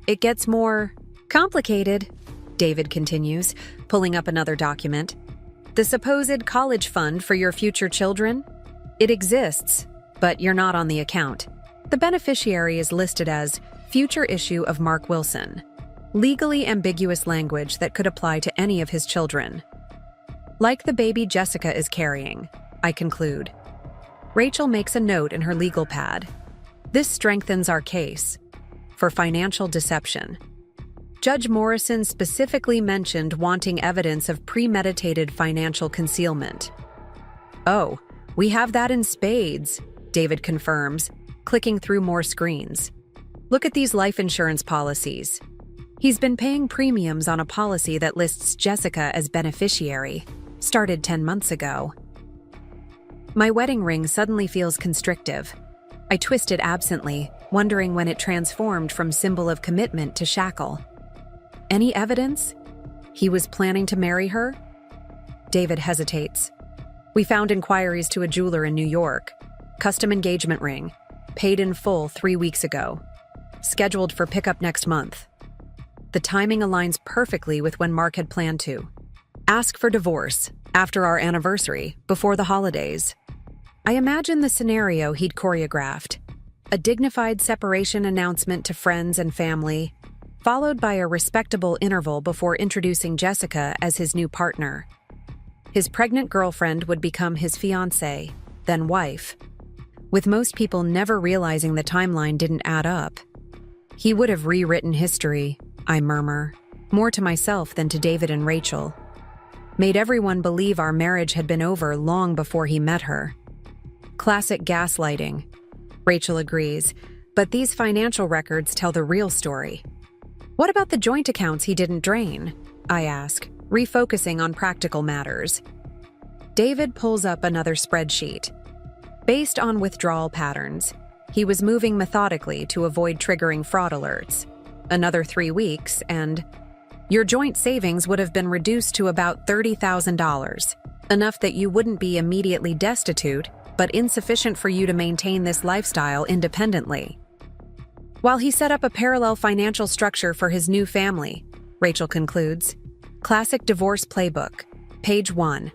Speaker 1: It gets more complicated, David continues, pulling up another document. The supposed college fund for your future children? It exists, but you're not on the account. The beneficiary is listed as future issue of Mark Wilson. Legally ambiguous language that could apply to any of his children. Like the baby Jessica is carrying, I conclude. Rachel makes a note in her legal pad. This strengthens our case for financial deception. Judge Morrison specifically mentioned wanting evidence of premeditated financial concealment. Oh, we have that in spades, David confirms, clicking through more screens. Look at these life insurance policies. He's been paying premiums on a policy that lists Jessica as beneficiary, started 10 months ago. My wedding ring suddenly feels constrictive. I twist it absently, wondering when it transformed from symbol of commitment to shackle. Any evidence? He was planning to marry her? David hesitates. We found inquiries to a jeweler in New York. Custom engagement ring. Paid in full 3 weeks ago. Scheduled for pickup next month. The timing aligns perfectly with when Mark had planned to. Ask for divorce, after our anniversary, before the holidays. I imagine the scenario he'd choreographed. A dignified separation announcement to friends and family, followed by a respectable interval before introducing Jessica as his new partner. His pregnant girlfriend would become his fiancée, then wife. With most people never realizing the timeline didn't add up. He would have rewritten history, I murmur, more to myself than to David and Rachel. Made everyone believe our marriage had been over long before he met her. Classic gaslighting. Rachel agrees, but these financial records tell the real story. What about the joint accounts he didn't drain? I ask, refocusing on practical matters. David pulls up another spreadsheet. Based on withdrawal patterns, he was moving methodically to avoid triggering fraud alerts. Another 3 weeks, and your joint savings would have been reduced to about $30,000, enough that you wouldn't be immediately destitute, but insufficient for you to maintain this lifestyle independently. While he set up a parallel financial structure for his new family, Rachel concludes, classic divorce playbook, page 1,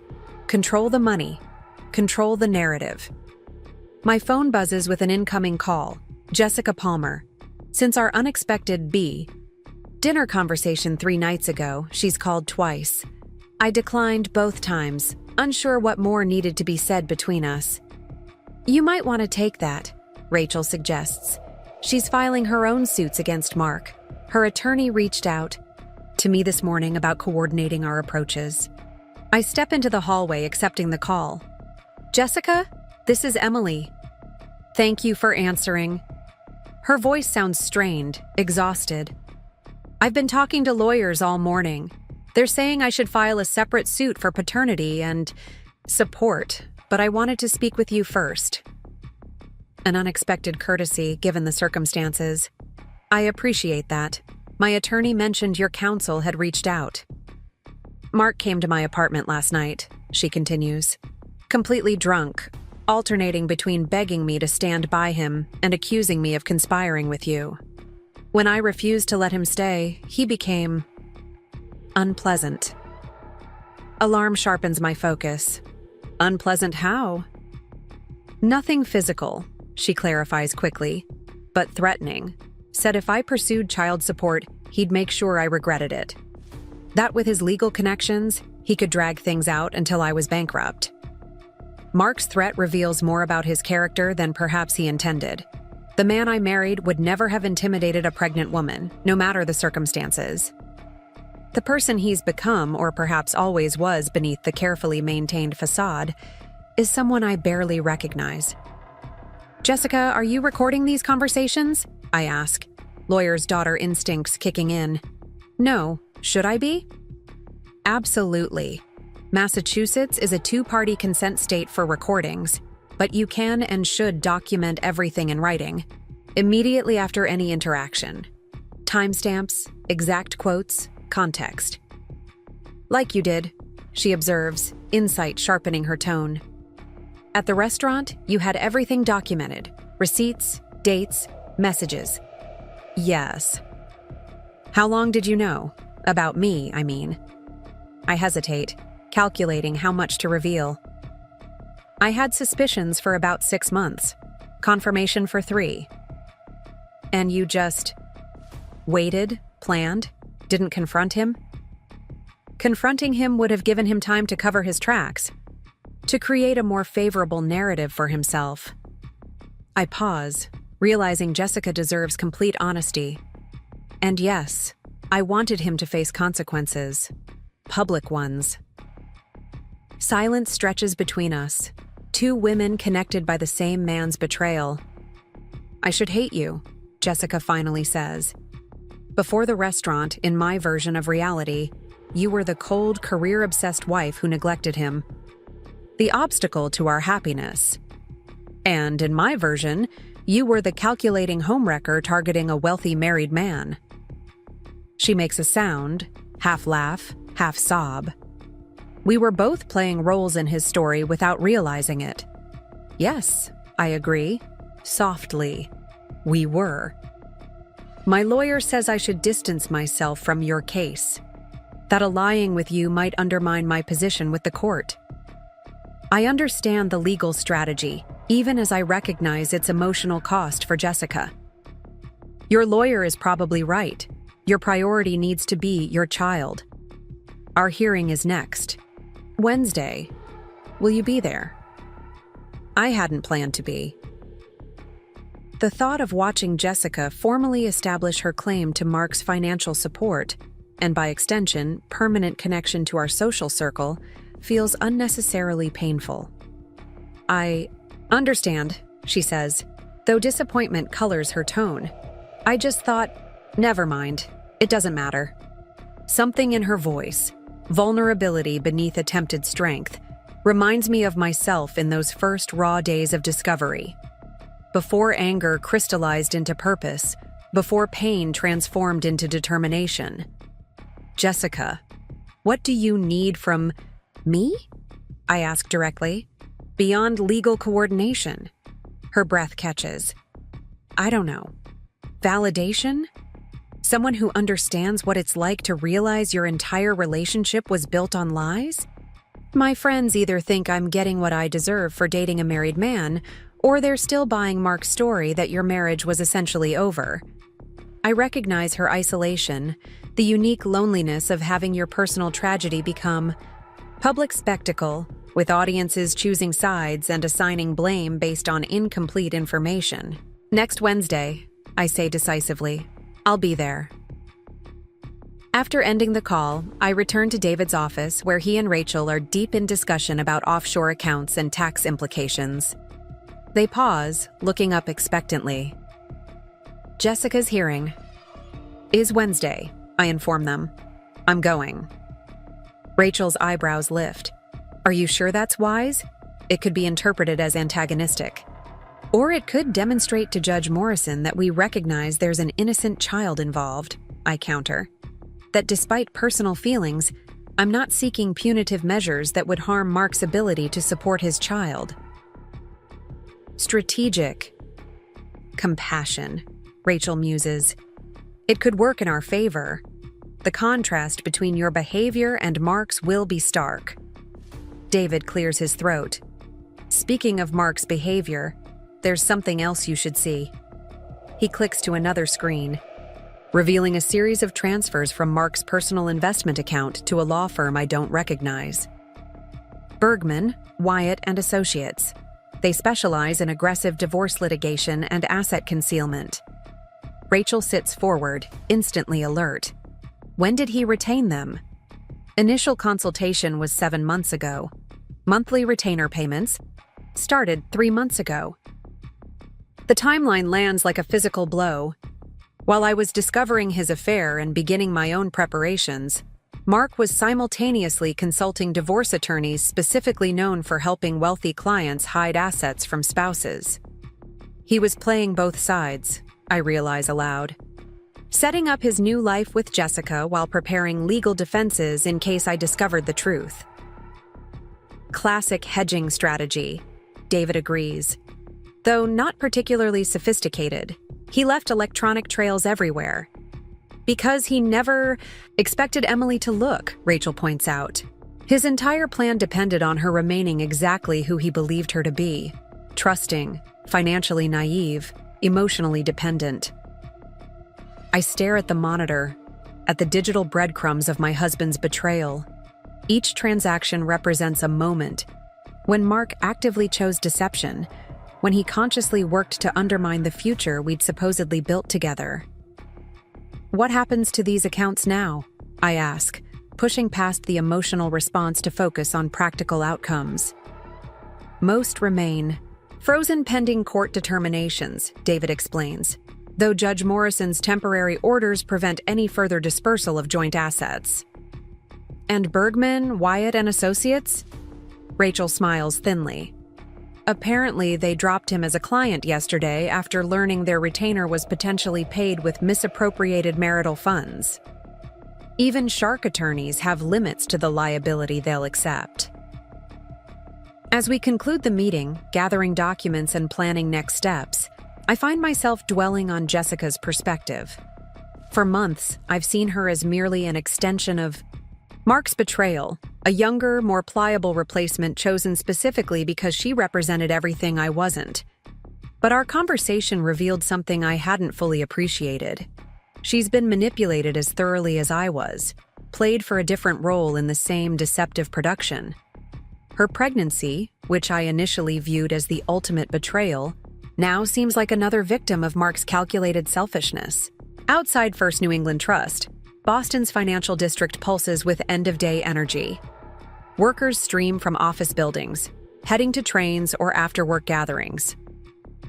Speaker 1: control the money, control the narrative. My phone buzzes with an incoming call, Jessica Palmer. Since our unexpected dinner conversation 3 nights ago, she's called twice. I declined both times, unsure what more needed to be said between us. You might want to take that, Rachel suggests. She's filing her own suits against Mark. Her attorney reached out to me this morning about coordinating our approaches. I step into the hallway accepting the call. Jessica, this is Emily. Thank you for answering. Her voice sounds strained, exhausted. I've been talking to lawyers all morning. They're saying I should file a separate suit for paternity and support, but I wanted to speak with you first. An unexpected courtesy, given the circumstances. I appreciate that. My attorney mentioned your counsel had reached out. Mark came to my apartment last night, she continues. Completely drunk, alternating between begging me to stand by him and accusing me of conspiring with you. When I refused to let him stay, he became unpleasant. Alarm sharpens my focus. Unpleasant how? Nothing physical, she clarifies quickly, but threatening. Said if I pursued child support, he'd make sure I regretted it. That with his legal connections, he could drag things out until I was bankrupt. Mark's threat reveals more about his character than perhaps he intended. The man I married would never have intimidated a pregnant woman, no matter the circumstances. The person he's become, or perhaps always was beneath the carefully maintained facade, is someone I barely recognize. Jessica, are you recording these conversations? I ask, lawyer's daughter instincts kicking in. No, should I be? Absolutely. Massachusetts is a two-party consent state for recordings, but you can and should document everything in writing, immediately after any interaction. Timestamps, exact quotes, context. Like you did, she observes, insight sharpening her tone. At the restaurant, you had everything documented. Receipts, dates, messages. Yes. How long did you know? About me, I mean. I hesitate, calculating how much to reveal. I had suspicions for about 6 months. Confirmation for 3. And you just waited, planned, didn't confront him? Confronting him would have given him time to cover his tracks, to create a more favorable narrative for himself. I pause, realizing Jessica deserves complete honesty. And yes, I wanted him to face consequences. Public ones. Silence stretches between us, 2 women connected by the same man's betrayal. I should hate you, Jessica finally says. Before the restaurant, in my version of reality, you were the cold, career-obsessed wife who neglected him. The obstacle to our happiness. And in my version, you were the calculating homewrecker targeting a wealthy married man. She makes a sound, half laugh, half sob. We were both playing roles in his story without realizing it. Yes, I agree. Softly. We were. My lawyer says I should distance myself from your case. That allying with you might undermine my position with the court. I understand the legal strategy, even as I recognize its emotional cost for Jessica. Your lawyer is probably right. Your priority needs to be your child. Our hearing is next. Wednesday. Will you be there? I hadn't planned to be. The thought of watching Jessica formally establish her claim to Mark's financial support, and by extension, permanent connection to our social circle, feels unnecessarily painful. I understand, she says, though disappointment colors her tone. I just thought, never mind, it doesn't matter. Something in her voice, vulnerability beneath attempted strength, reminds me of myself in those first raw days of discovery. Before anger crystallized into purpose, before pain transformed into determination. Jessica, what do you need from me? I ask directly. Beyond legal coordination. Her breath catches. I don't know. Validation? Someone who understands what it's like to realize your entire relationship was built on lies? My friends either think I'm getting what I deserve for dating a married man, or they're still buying Mark's story that your marriage was essentially over. I recognize her isolation, the unique loneliness of having your personal tragedy become public spectacle, with audiences choosing sides and assigning blame based on incomplete information. Next Wednesday, I say decisively. I'll be there. After ending the call, I return to David's office where he and Rachel are deep in discussion about offshore accounts and tax implications. They pause, looking up expectantly. Jessica's hearing is Wednesday, I inform them. I'm going. Rachel's eyebrows lift. Are you sure that's wise? It could be interpreted as antagonistic. Or it could demonstrate to Judge Morrison that we recognize there's an innocent child involved. I counter. That despite personal feelings, I'm not seeking punitive measures that would harm Mark's ability to support his child. Strategic. Compassion, Rachel muses. It could work in our favor. The contrast between your behavior and Mark's will be stark. David clears his throat. Speaking of Mark's behavior, there's something else you should see. He clicks to another screen, revealing a series of transfers from Mark's personal investment account to a law firm I don't recognize. Bergman, Wyatt and Associates. They specialize in aggressive divorce litigation and asset concealment. Rachel sits forward, instantly alert. When did he retain them? Initial consultation was 7 months ago. Monthly retainer payments started 3 months ago. The timeline lands like a physical blow. While I was discovering his affair and beginning my own preparations, Mark was simultaneously consulting divorce attorneys specifically known for helping wealthy clients hide assets from spouses. He was playing both sides, I realize aloud. Setting up his new life with Jessica while preparing legal defenses in case I discovered the truth. Classic hedging strategy, David agrees. Though not particularly sophisticated, he left electronic trails everywhere. Because he never expected Emily to look, Rachel points out. His entire plan depended on her remaining exactly who he believed her to be. Trusting, financially naive, emotionally dependent. I stare at the monitor, at the digital breadcrumbs of my husband's betrayal. Each transaction represents a moment when Mark actively chose deception, when he consciously worked to undermine the future we'd supposedly built together. What happens to these accounts now? I ask, pushing past the emotional response to focus on practical outcomes. Most remain. Frozen pending court determinations, David explains, though Judge Morrison's temporary orders prevent any further dispersal of joint assets. And Bergman, Wyatt and Associates? Rachel smiles thinly. Apparently, they dropped him as a client yesterday after learning their retainer was potentially paid with misappropriated marital funds. Even shark attorneys have limits to the liability they'll accept. As we conclude the meeting, gathering documents and planning next steps, I find myself dwelling on Jessica's perspective. For months, I've seen her as merely an extension of Mark's betrayal, a younger, more pliable replacement chosen specifically because she represented everything I wasn't. But our conversation revealed something I hadn't fully appreciated. She's been manipulated as thoroughly as I was, played for a different role in the same deceptive production. Her pregnancy, which I initially viewed as the ultimate betrayal, now seems like another victim of Mark's calculated selfishness. Outside First New England Trust, Boston's financial district pulses with end-of-day energy. Workers stream from office buildings, heading to trains or after-work gatherings.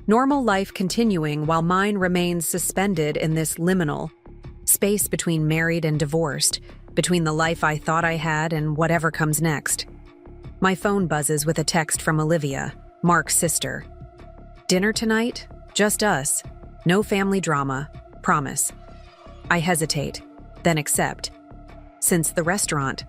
Speaker 1: Normal life continuing while mine remains suspended in this liminal space between married and divorced, between the life I thought I had and whatever comes next. My phone buzzes with a text from Olivia, Mark's sister. Dinner tonight? Just us. No family drama. Promise. I hesitate, then accept. Since the restaurant.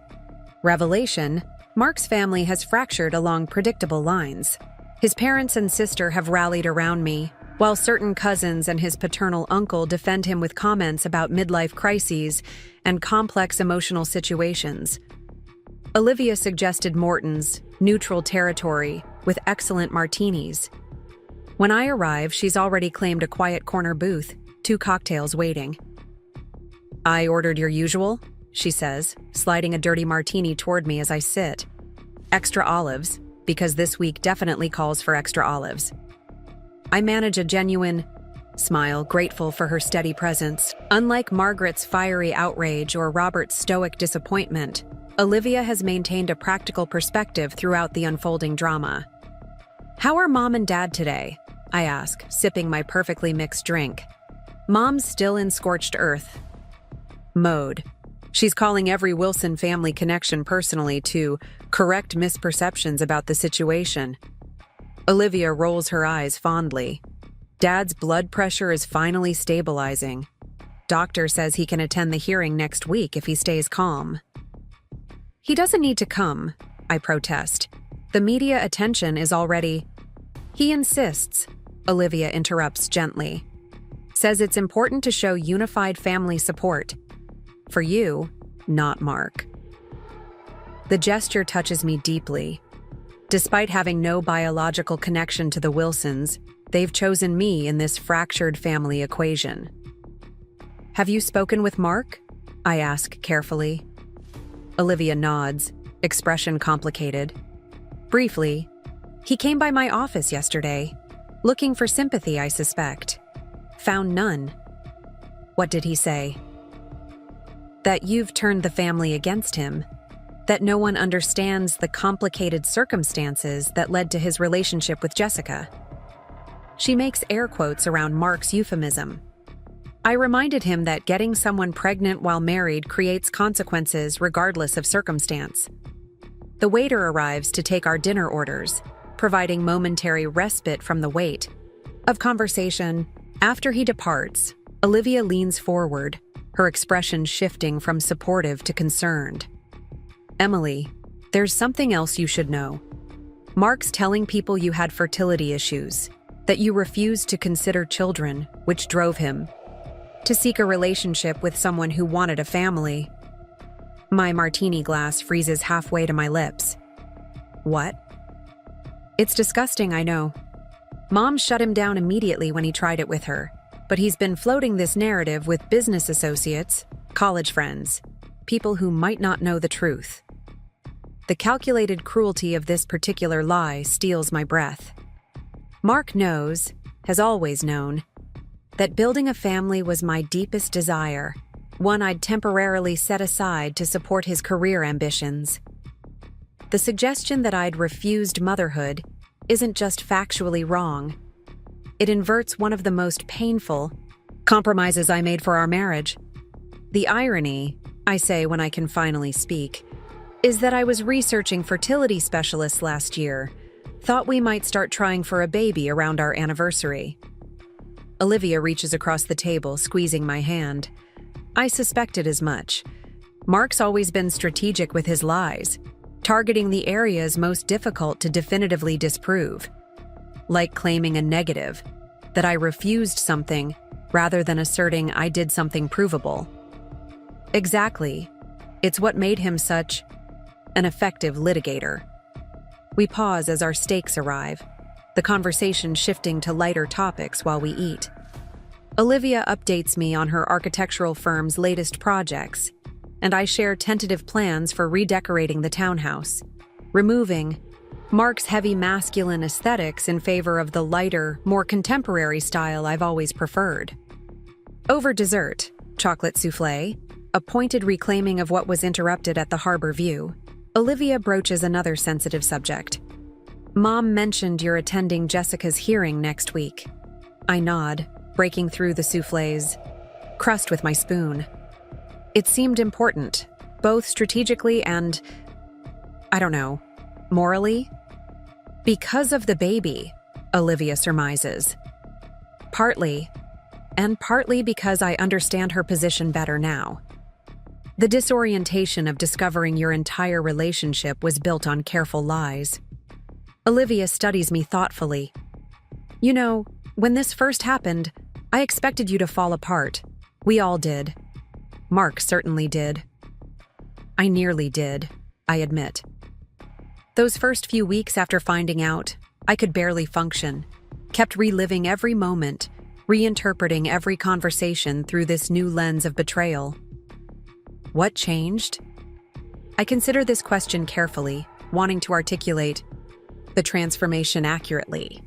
Speaker 1: Revelation, Mark's family has fractured along predictable lines. His parents and sister have rallied around me, while certain cousins and his paternal uncle defend him with comments about midlife crises and complex emotional situations. Olivia suggested Morton's, neutral territory, with excellent martinis. When I arrive, she's already claimed a quiet corner booth, 2 cocktails waiting. I ordered your usual, she says, sliding a dirty martini toward me as I sit. Extra olives, because this week definitely calls for extra olives. I manage a genuine smile, grateful for her steady presence. Unlike Margaret's fiery outrage or Robert's stoic disappointment, Olivia has maintained a practical perspective throughout the unfolding drama. How are Mom and Dad today? I ask, sipping my perfectly mixed drink. Mom's still in scorched earth mode. She's calling every Wilson family connection personally to correct misperceptions about the situation. Olivia rolls her eyes fondly. Dad's blood pressure is finally stabilizing. Doctor says he can attend the hearing next week if he stays calm. He doesn't need to come, I protest. The media attention is already... He insists, Olivia interrupts gently. Says it's important to show unified family support. For you, not Mark. The gesture touches me deeply. Despite having no biological connection to the Wilsons, they've chosen me in this fractured family equation. Have you spoken with Mark? I ask carefully. Olivia nods, expression complicated. Briefly, he came by my office yesterday, looking for sympathy, I suspect. Found none. What did he say? That you've turned the family against him. That no one understands the complicated circumstances that led to his relationship with Jessica. She makes air quotes around Mark's euphemism. I reminded him that getting someone pregnant while married creates consequences regardless of circumstance. The waiter arrives to take our dinner orders, providing momentary respite from the weight of conversation. After he departs, Olivia leans forward, her expression shifting from supportive to concerned. Emily, there's something else you should know. Mark's telling people you had fertility issues, that you refused to consider children, which drove him to seek a relationship with someone who wanted a family. My martini glass freezes halfway to my lips. What? It's disgusting, I know. Mom shut him down immediately when he tried it with her, but he's been floating this narrative with business associates, college friends, people who might not know the truth. The calculated cruelty of this particular lie steals my breath. Mark knows, has always known, that building a family was my deepest desire, one I'd temporarily set aside to support his career ambitions. The suggestion that I'd refused motherhood isn't just factually wrong. It inverts one of the most painful compromises I made for our marriage. The irony, I say when I can finally speak, is that I was researching fertility specialists last year, thought we might start trying for a baby around our anniversary. Olivia reaches across the table, squeezing my hand. I suspected as much. Mark's always been strategic with his lies, targeting the areas most difficult to definitively disprove. Like claiming a negative, that I refused something, rather than asserting I did something provable. Exactly. It's what made him such an effective litigator. We pause as our steaks arrive, the conversation shifting to lighter topics while we eat. Olivia updates me on her architectural firm's latest projects, and I share tentative plans for redecorating the townhouse, removing Mark's heavy masculine aesthetics in favor of the lighter, more contemporary style I've always preferred. Over dessert, chocolate souffle, a pointed reclaiming of what was interrupted at the harbor view, Olivia broaches another sensitive subject. Mom mentioned you're attending Jessica's hearing next week. I nod, breaking through the souffle's crust with my spoon. It seemed important, both strategically and, I don't know, morally? Because of the baby, Olivia surmises. Partly, and partly because I understand her position better now. The disorientation of discovering your entire relationship was built on careful lies. Olivia studies me thoughtfully. You know, when this first happened, I expected you to fall apart. We all did. Mark certainly did. I nearly did, I admit. Those first few weeks after finding out, I could barely function, kept reliving every moment, reinterpreting every conversation through this new lens of betrayal. What changed? I consider this question carefully, wanting to articulate the transformation accurately.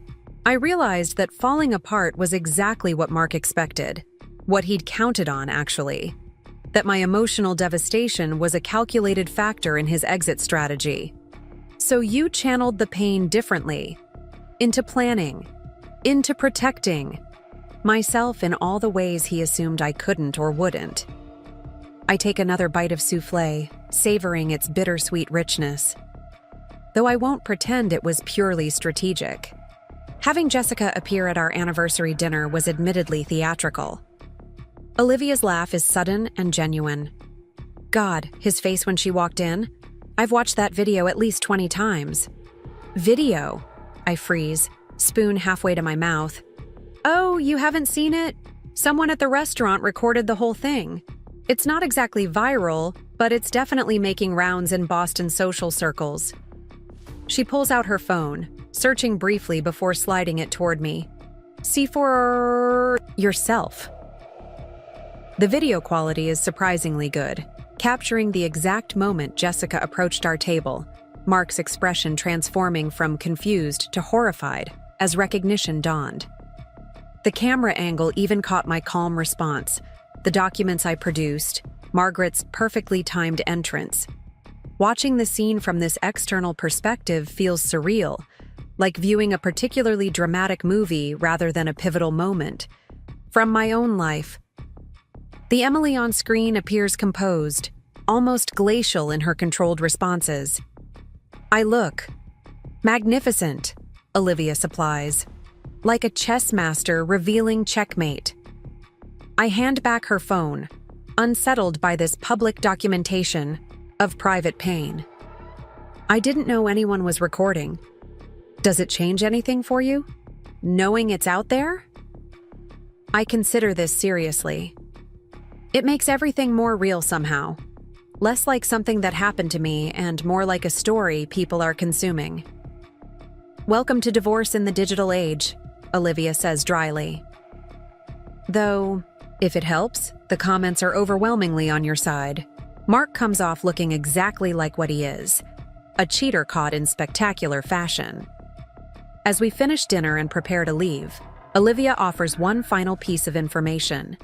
Speaker 1: I realized that falling apart was exactly what Mark expected, what he'd counted on, actually. That my emotional devastation was a calculated factor in his exit strategy. So you channeled the pain differently, into planning, into protecting myself in all the ways he assumed I couldn't or wouldn't. I take another bite of souffle, savoring its bittersweet richness. Though I won't pretend it was purely strategic. Having Jessica appear at our anniversary dinner was admittedly theatrical. Olivia's laugh is sudden and genuine. God, his face when she walked in? I've watched that video at least 20 times. Video? I freeze, spoon halfway to my mouth. Oh, you haven't seen it? Someone at the restaurant recorded the whole thing. It's not exactly viral, but it's definitely making rounds in Boston social circles. She pulls out her phone, searching briefly before sliding it toward me. See for yourself. The video quality is surprisingly good, capturing the exact moment Jessica approached our table, Mark's expression transforming from confused to horrified as recognition dawned. The camera angle even caught my calm response, the documents I produced, Margaret's perfectly timed entrance. Watching the scene from this external perspective feels surreal, like viewing a particularly dramatic movie rather than a pivotal moment. From my own life, the Emily on screen appears composed, almost glacial in her controlled responses. I look. Magnificent, Olivia supplies, like a chess master revealing checkmate. I hand back her phone, unsettled by this public documentation of private pain. I didn't know anyone was recording. Does it change anything for you, knowing it's out there? I consider this seriously. It makes everything more real somehow. Less like something that happened to me and more like a story people are consuming. Welcome to divorce in the digital age, Olivia says dryly. Though, if it helps, the comments are overwhelmingly on your side. Mark comes off looking exactly like what he is, a cheater caught in spectacular fashion. As we finish dinner and prepare to leave, Olivia offers one final piece of information.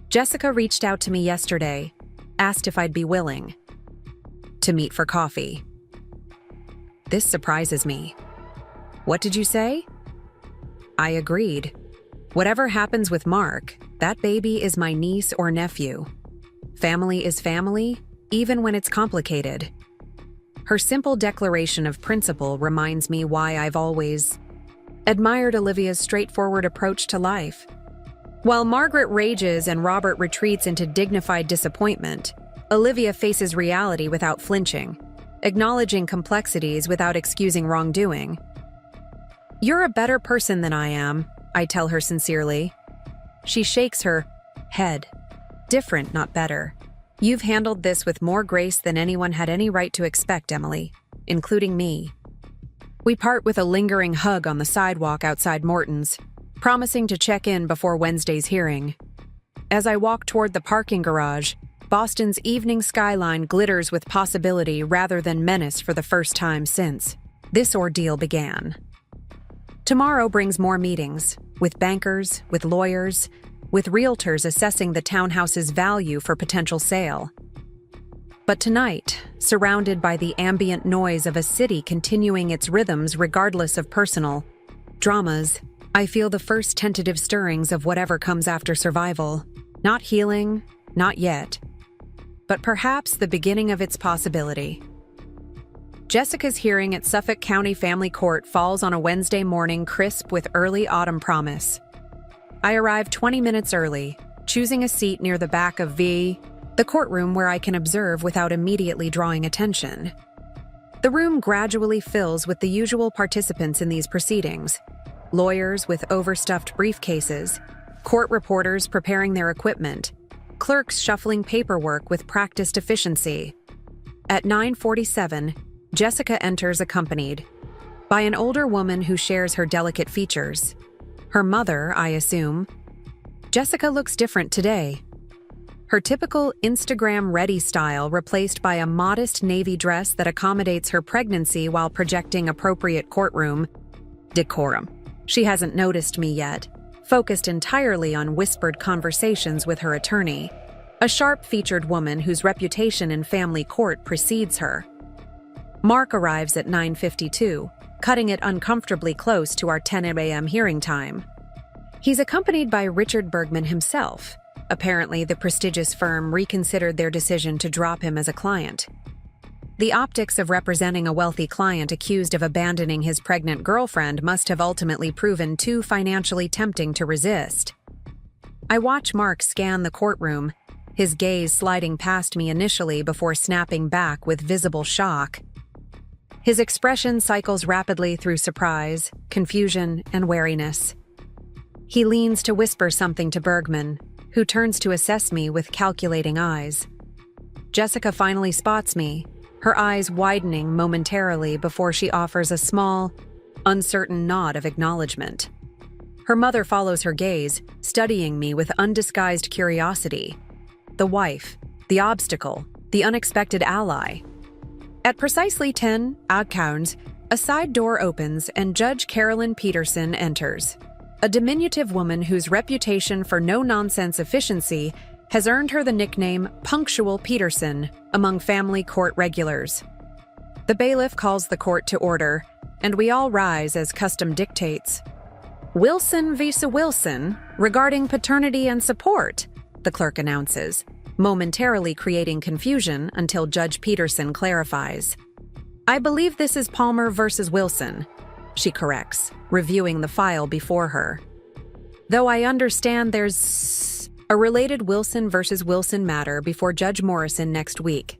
Speaker 1: Jessica reached out to me yesterday, asked if I'd be willing to meet for coffee. This surprises me. What did you say? I agreed. Whatever happens with Mark, that baby is my niece or nephew. Family is family, even when it's complicated. Her simple declaration of principle reminds me why I've always admired Olivia's straightforward approach to life. While Margaret rages and Robert retreats into dignified disappointment, Olivia faces reality without flinching, acknowledging complexities without excusing wrongdoing. You're a better person than I am, I tell her sincerely. She shakes her head. Different, not better. You've handled this with more grace than anyone had any right to expect, Emily, including me. We part with a lingering hug on the sidewalk outside Morton's, promising to check in before Wednesday's hearing. As I walk toward the parking garage, Boston's evening skyline glitters with possibility rather than menace for the first time since this ordeal began. Tomorrow brings more meetings, with bankers, with lawyers, with realtors assessing the townhouse's value for potential sale. But tonight, surrounded by the ambient noise of a city continuing its rhythms regardless of personal dramas, I feel the first tentative stirrings of whatever comes after survival. Not healing, not yet, but perhaps the beginning of its possibility. Jessica's hearing at Suffolk County Family Court falls on a Wednesday morning crisp with early autumn promise. I arrive 20 minutes early, choosing a seat near the back of the courtroom where I can observe without immediately drawing attention. The room gradually fills with the usual participants in these proceedings: lawyers with overstuffed briefcases, court reporters preparing their equipment, clerks shuffling paperwork with practiced efficiency. At 9:47, Jessica enters accompanied by an older woman who shares her delicate features. Her mother, I assume. Jessica looks different today. Her typical Instagram-ready style replaced by a modest navy dress that accommodates her pregnancy while projecting appropriate courtroom decorum. She hasn't noticed me yet, focused entirely on whispered conversations with her attorney, a sharp-featured woman whose reputation in family court precedes her. Mark arrives at 9:52, cutting it uncomfortably close to our 10 a.m. hearing time. He's accompanied by Richard Bergman himself. Apparently, the prestigious firm reconsidered their decision to drop him as a client. The optics of representing a wealthy client accused of abandoning his pregnant girlfriend must have ultimately proven too financially tempting to resist. I watch Mark scan the courtroom, his gaze sliding past me initially before snapping back with visible shock. His expression cycles rapidly through surprise, confusion, and wariness. He leans to whisper something to Bergman, who turns to assess me with calculating eyes. Jessica finally spots me, her eyes widening momentarily before she offers a small, uncertain nod of acknowledgement. Her mother follows her gaze, studying me with undisguised curiosity. The wife, the obstacle, the unexpected ally. At precisely 10 Adcounts, a side door opens and Judge Carolyn Peterson enters. A diminutive woman whose reputation for no-nonsense efficiency has earned her the nickname Punctual Peterson among family court regulars. The bailiff calls the court to order, and we all rise as custom dictates. Wilson v. Wilson, regarding paternity and support, the clerk announces, momentarily creating confusion until Judge Peterson clarifies. I believe this is Palmer versus Wilson, she corrects, reviewing the file before her. Though I understand there's a related Wilson versus Wilson matter before Judge Morrison next week.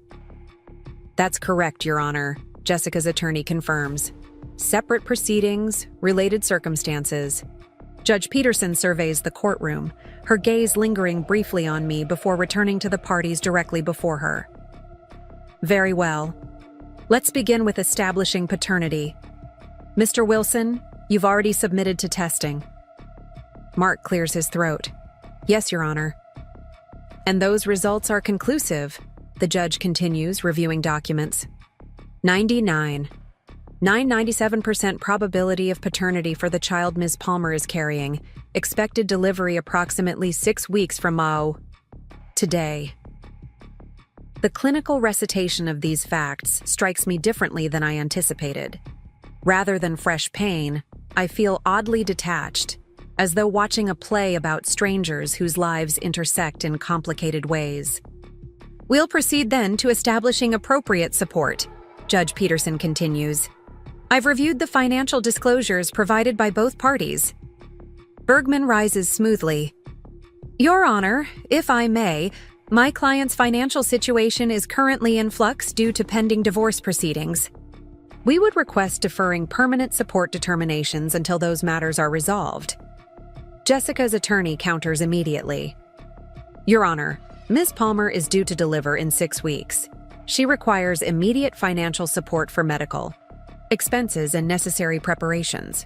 Speaker 1: That's correct, Your Honor, Jessica's attorney confirms. Separate proceedings, related circumstances. Judge Peterson surveys the courtroom, her gaze lingering briefly on me before returning to the parties directly before her. Very well. Let's begin with establishing paternity. Mr. Wilson, you've already submitted to testing. Mark clears his throat. Yes, Your Honor. And those results are conclusive, the judge continues, reviewing documents. 97% probability of paternity for the child Ms. Palmer is carrying. Expected delivery approximately 6 weeks from today. The clinical recitation of these facts strikes me differently than I anticipated. Rather than fresh pain, I feel oddly detached, as though watching a play about strangers whose lives intersect in complicated ways. We'll proceed then to establishing appropriate support, Judge Peterson continues. I've reviewed the financial disclosures provided by both parties. Bergman rises smoothly. Your Honor, if I may, my client's financial situation is currently in flux due to pending divorce proceedings. We would request deferring permanent support determinations until those matters are resolved. Jessica's attorney counters immediately. Your Honor, Ms. Palmer is due to deliver in 6 weeks. She requires immediate financial support for medical expenses and necessary preparations.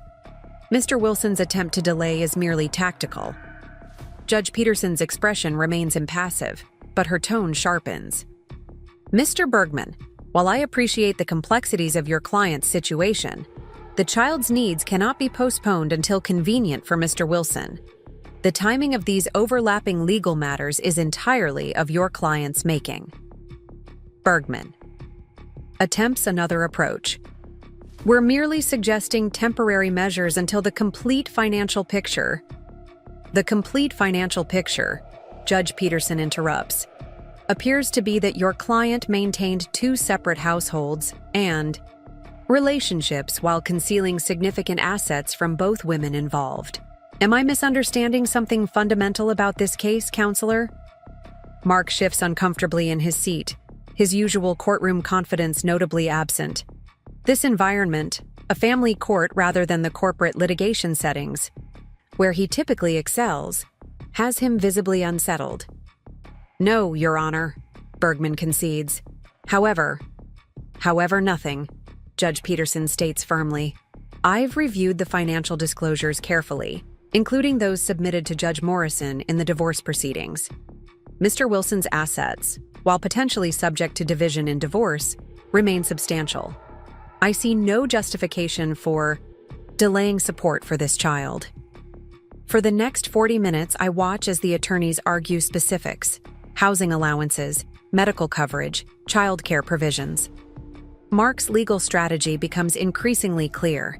Speaker 1: Mr. Wilson's attempt to delay is merely tactical. Judge Peterson's expression remains impassive, but her tone sharpens. Mr. Bergman, while I appreciate the complexities of your client's situation, the child's needs cannot be postponed until convenient for Mr. Wilson. The timing of these overlapping legal matters is entirely of your client's making. Bergman attempts another approach. We're merely suggesting temporary measures until the complete financial picture. The complete financial picture, Judge Peterson interrupts, appears to be that your client maintained 2 separate households and relationships while concealing significant assets from both women involved. Am I misunderstanding something fundamental about this case, counselor? Mark shifts uncomfortably in his seat, his usual courtroom confidence notably absent. This environment, a family court rather than the corporate litigation settings, where he typically excels, has him visibly unsettled. No, Your Honor, Bergman concedes. However, nothing, Judge Peterson states firmly. I've reviewed the financial disclosures carefully, including those submitted to Judge Morrison in the divorce proceedings. Mr. Wilson's assets, while potentially subject to division in divorce, remain substantial. I see no justification for delaying support for this child. For the next 40 minutes, I watch as the attorneys argue specifics, housing allowances, medical coverage, childcare provisions. Mark's legal strategy becomes increasingly clear.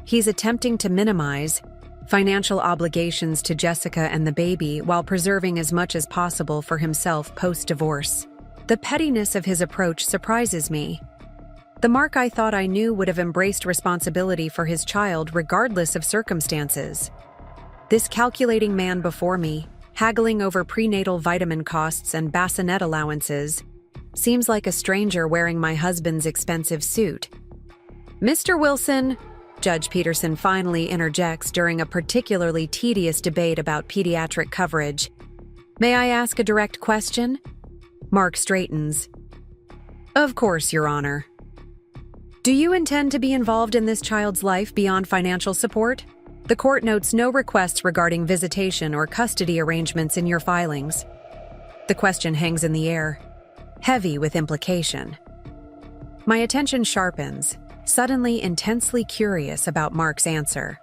Speaker 1: He's attempting to minimize financial obligations to Jessica and the baby while preserving as much as possible for himself post-divorce. The pettiness of his approach surprises me. The Mark I thought I knew would have embraced responsibility for his child regardless of circumstances. This calculating man before me, haggling over prenatal vitamin costs and bassinet allowances. Seems like a stranger wearing my husband's expensive suit. Mr. Wilson, Judge Peterson finally interjects during a particularly tedious debate about pediatric coverage. May I ask a direct question? Mark straightens. Of course, Your Honor. Do you intend to be involved in this child's life beyond financial support? The court notes no requests regarding visitation or custody arrangements in your filings. The question hangs in the air, heavy with implication. My attention sharpens, suddenly intensely curious about Mark's answer.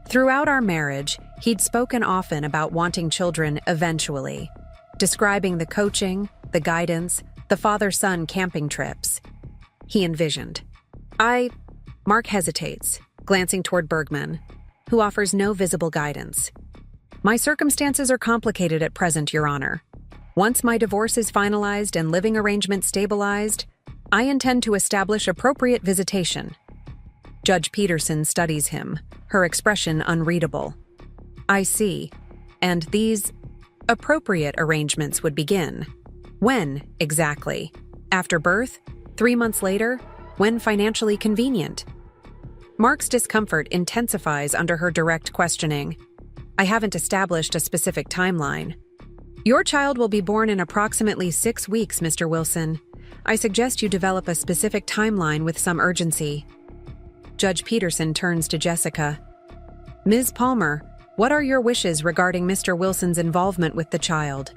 Speaker 1: Throughout our marriage, he'd spoken often about wanting children eventually, describing the coaching, the guidance, the father-son camping trips. He envisioned. Mark hesitates, glancing toward Bergman, who offers no visible guidance. My circumstances are complicated at present, Your Honor. Once my divorce is finalized and living arrangements stabilized, I intend to establish appropriate visitation. Judge Peterson studies him, her expression unreadable. I see. And these appropriate arrangements would begin. When, exactly? After birth? 3 months later? When financially convenient? Mark's discomfort intensifies under her direct questioning. I haven't established a specific timeline. Your child will be born in approximately 6 weeks, Mr. Wilson. I suggest you develop a specific timeline with some urgency. Judge Peterson turns to Jessica. Ms. Palmer, what are your wishes regarding Mr. Wilson's involvement with the child?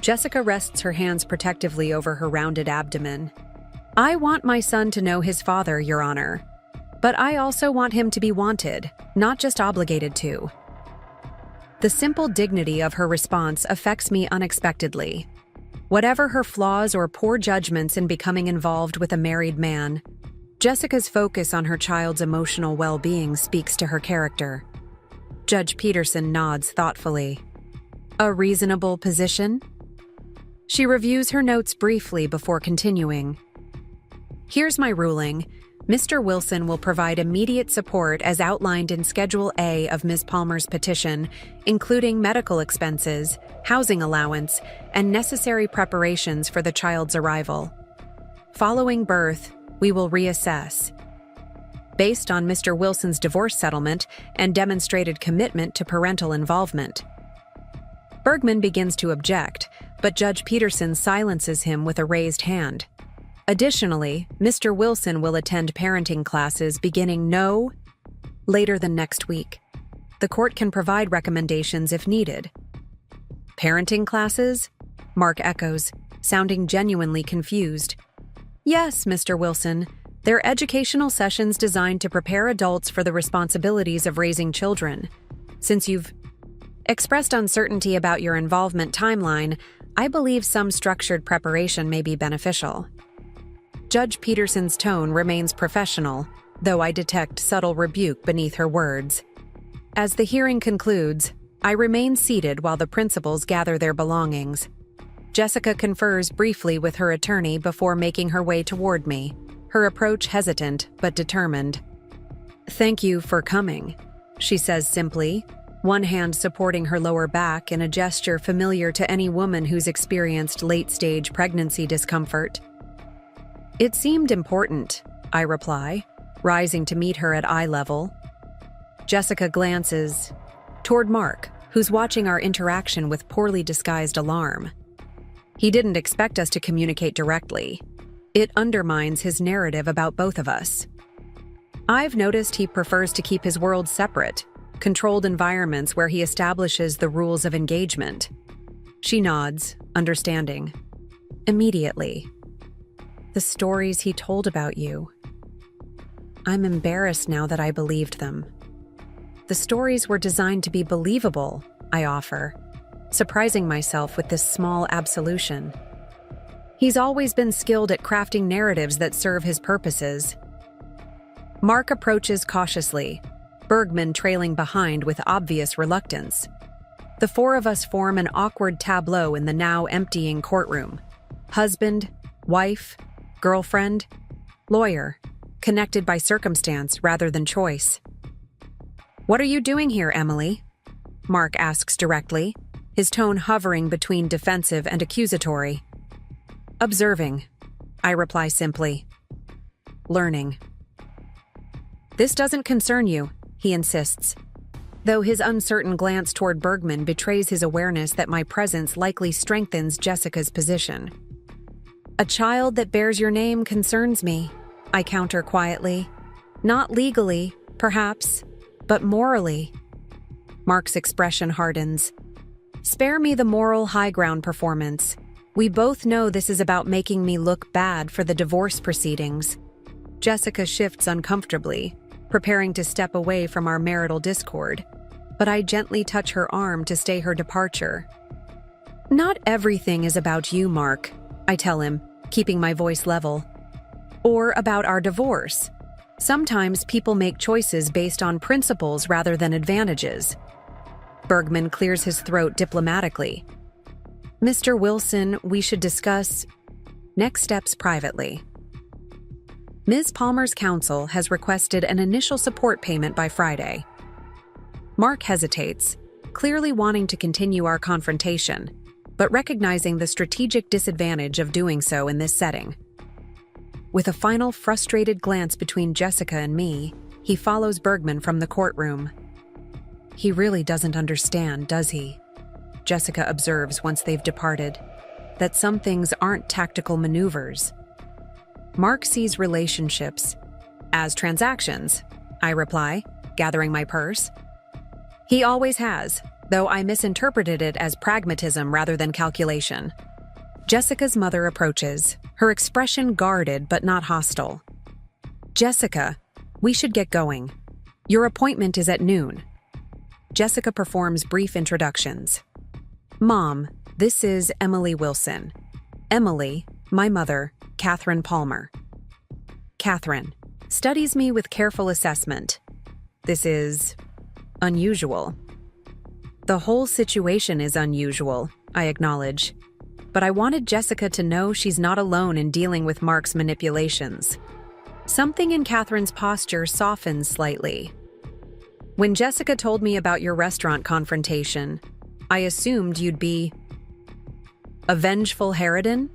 Speaker 1: Jessica rests her hands protectively over her rounded abdomen. I want my son to know his father, Your Honor. But I also want him to be wanted, not just obligated to. The simple dignity of her response affects me unexpectedly. Whatever her flaws or poor judgments in becoming involved with a married man, Jessica's focus on her child's emotional well-being speaks to her character. Judge Peterson nods thoughtfully. A reasonable position? She reviews her notes briefly before continuing. Here's my ruling. Mr. Wilson will provide immediate support as outlined in Schedule A of Ms. Palmer's petition, including medical expenses, housing allowance, and necessary preparations for the child's arrival. Following birth, we will reassess. Based on Mr. Wilson's divorce settlement and demonstrated commitment to parental involvement. Bergman begins to object, but Judge Peterson silences him with a raised hand. Additionally, Mr. Wilson will attend parenting classes beginning no later than next week. The court can provide recommendations if needed. Parenting classes? Mark echoes, sounding genuinely confused. Yes, Mr. Wilson. They're educational sessions designed to prepare adults for the responsibilities of raising children. Since you've expressed uncertainty about your involvement timeline, I believe some structured preparation may be beneficial. Judge Peterson's tone remains professional, though I detect subtle rebuke beneath her words. As the hearing concludes, I remain seated while the principals gather their belongings. Jessica confers briefly with her attorney before making her way toward me, her approach hesitant but determined. Thank you for coming, she says simply, one hand supporting her lower back in a gesture familiar to any woman who's experienced late-stage pregnancy discomfort. It seemed important, I reply, rising to meet her at eye level. Jessica glances toward Mark, who's watching our interaction with poorly disguised alarm. He didn't expect us to communicate directly. It undermines his narrative about both of us. I've noticed he prefers to keep his world separate, controlled environments where he establishes the rules of engagement. She nods, understanding. Immediately. The stories he told about you. I'm embarrassed now that I believed them. The stories were designed to be believable, I offer, surprising myself with this small absolution. He's always been skilled at crafting narratives that serve his purposes. Mark approaches cautiously, Bergman trailing behind with obvious reluctance. The four of us form an awkward tableau in the now emptying courtroom. Husband, wife, girlfriend, lawyer, connected by circumstance rather than choice. What are you doing here, Emily? Mark asks directly, his tone hovering between defensive and accusatory. Observing, I reply simply. Learning. This doesn't concern you, he insists, though his uncertain glance toward Bergman betrays his awareness that my presence likely strengthens Jessica's position. A child that bears your name concerns me, I counter quietly. Not legally, perhaps, but morally. Mark's expression hardens. Spare me the moral high ground performance. We both know this is about making me look bad for the divorce proceedings. Jessica shifts uncomfortably, preparing to step away from our marital discord, but I gently touch her arm to stay her departure. Not everything is about you, Mark, I tell him, keeping my voice level. Or about our divorce. Sometimes people make choices based on principles rather than advantages. Bergman clears his throat diplomatically. Mr. Wilson, we should discuss next steps privately. Ms. Palmer's counsel has requested an initial support payment by Friday. Mark hesitates, clearly wanting to continue our confrontation, but recognizing the strategic disadvantage of doing so in this setting. With a final frustrated glance between Jessica and me, he follows Bergman from the courtroom. He really doesn't understand, does he? Jessica observes once they've departed, that some things aren't tactical maneuvers. Mark sees relationships as transactions, I reply, gathering my purse. He always has, though I misinterpreted it as pragmatism rather than calculation. Jessica's mother approaches, her expression guarded but not hostile. Jessica, we should get going. Your appointment is at noon. Jessica performs brief introductions. Mom, this is Emily Wilson. Emily, my mother, Catherine Palmer. Catherine studies me with careful assessment. This is unusual. The whole situation is unusual, I acknowledge. But I wanted Jessica to know she's not alone in dealing with Mark's manipulations. Something in Catherine's posture softens slightly. When Jessica told me about your restaurant confrontation, I assumed you'd be a vengeful harridan,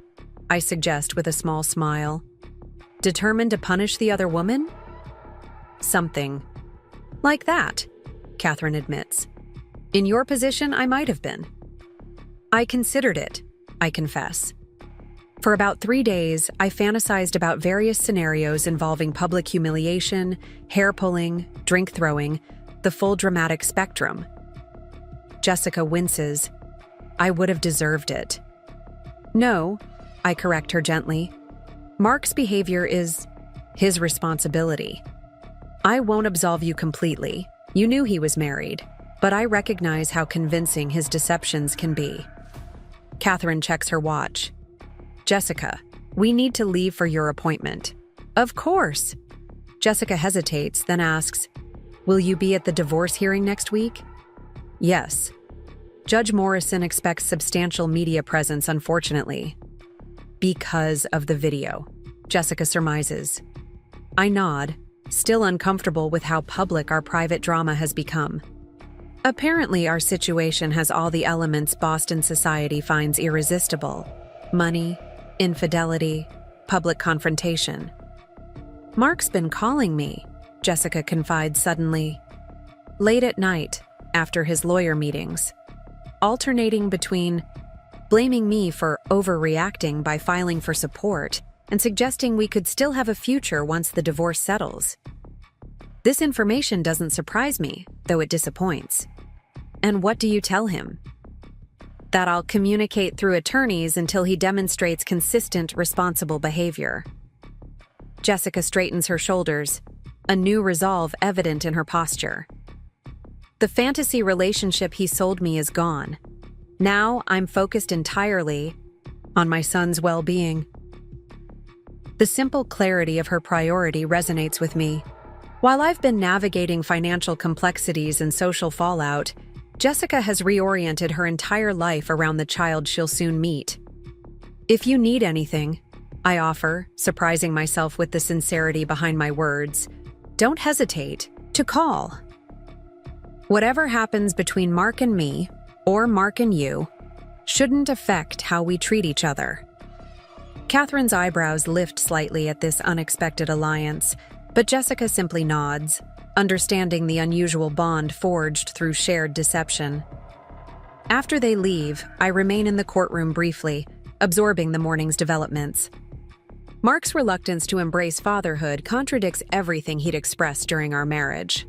Speaker 1: I suggest with a small smile. Determined to punish the other woman? Something like that, Catherine admits. In your position, I might have been. I considered it, I confess. For about 3 days, I fantasized about various scenarios involving public humiliation, hair pulling, drink throwing, the full dramatic spectrum. Jessica winces. I would have deserved it. No, I correct her gently. Mark's behavior is his responsibility. I won't absolve you completely. You knew he was married, but I recognize how convincing his deceptions can be. Catherine checks her watch. Jessica, we need to leave for your appointment. Of course. Jessica hesitates, then asks, will you be at the divorce hearing next week? Yes. Judge Morrison expects substantial media presence, unfortunately. Because of the video, Jessica surmises. I nod, still uncomfortable with how public our private drama has become. Apparently, our situation has all the elements Boston society finds irresistible: money, infidelity, public confrontation. Mark's been calling me, Jessica confides suddenly. Late at night, after his lawyer meetings, alternating between blaming me for overreacting by filing for support and suggesting we could still have a future once the divorce settles. This information doesn't surprise me, though it disappoints. And what do you tell him? That I'll communicate through attorneys until he demonstrates consistent, responsible behavior. Jessica straightens her shoulders, a new resolve evident in her posture. The fantasy relationship he sold me is gone. Now I'm focused entirely on my son's well-being. The simple clarity of her priority resonates with me. While I've been navigating financial complexities and social fallout, Jessica has reoriented her entire life around the child she'll soon meet. If you need anything, I offer, surprising myself with the sincerity behind my words, don't hesitate to call. Whatever happens between Mark and me, or Mark and you, shouldn't affect how we treat each other. Catherine's eyebrows lift slightly at this unexpected alliance, but Jessica simply nods, understanding the unusual bond forged through shared deception. After they leave, I remain in the courtroom briefly, absorbing the morning's developments. Mark's reluctance to embrace fatherhood contradicts everything he'd expressed during our marriage.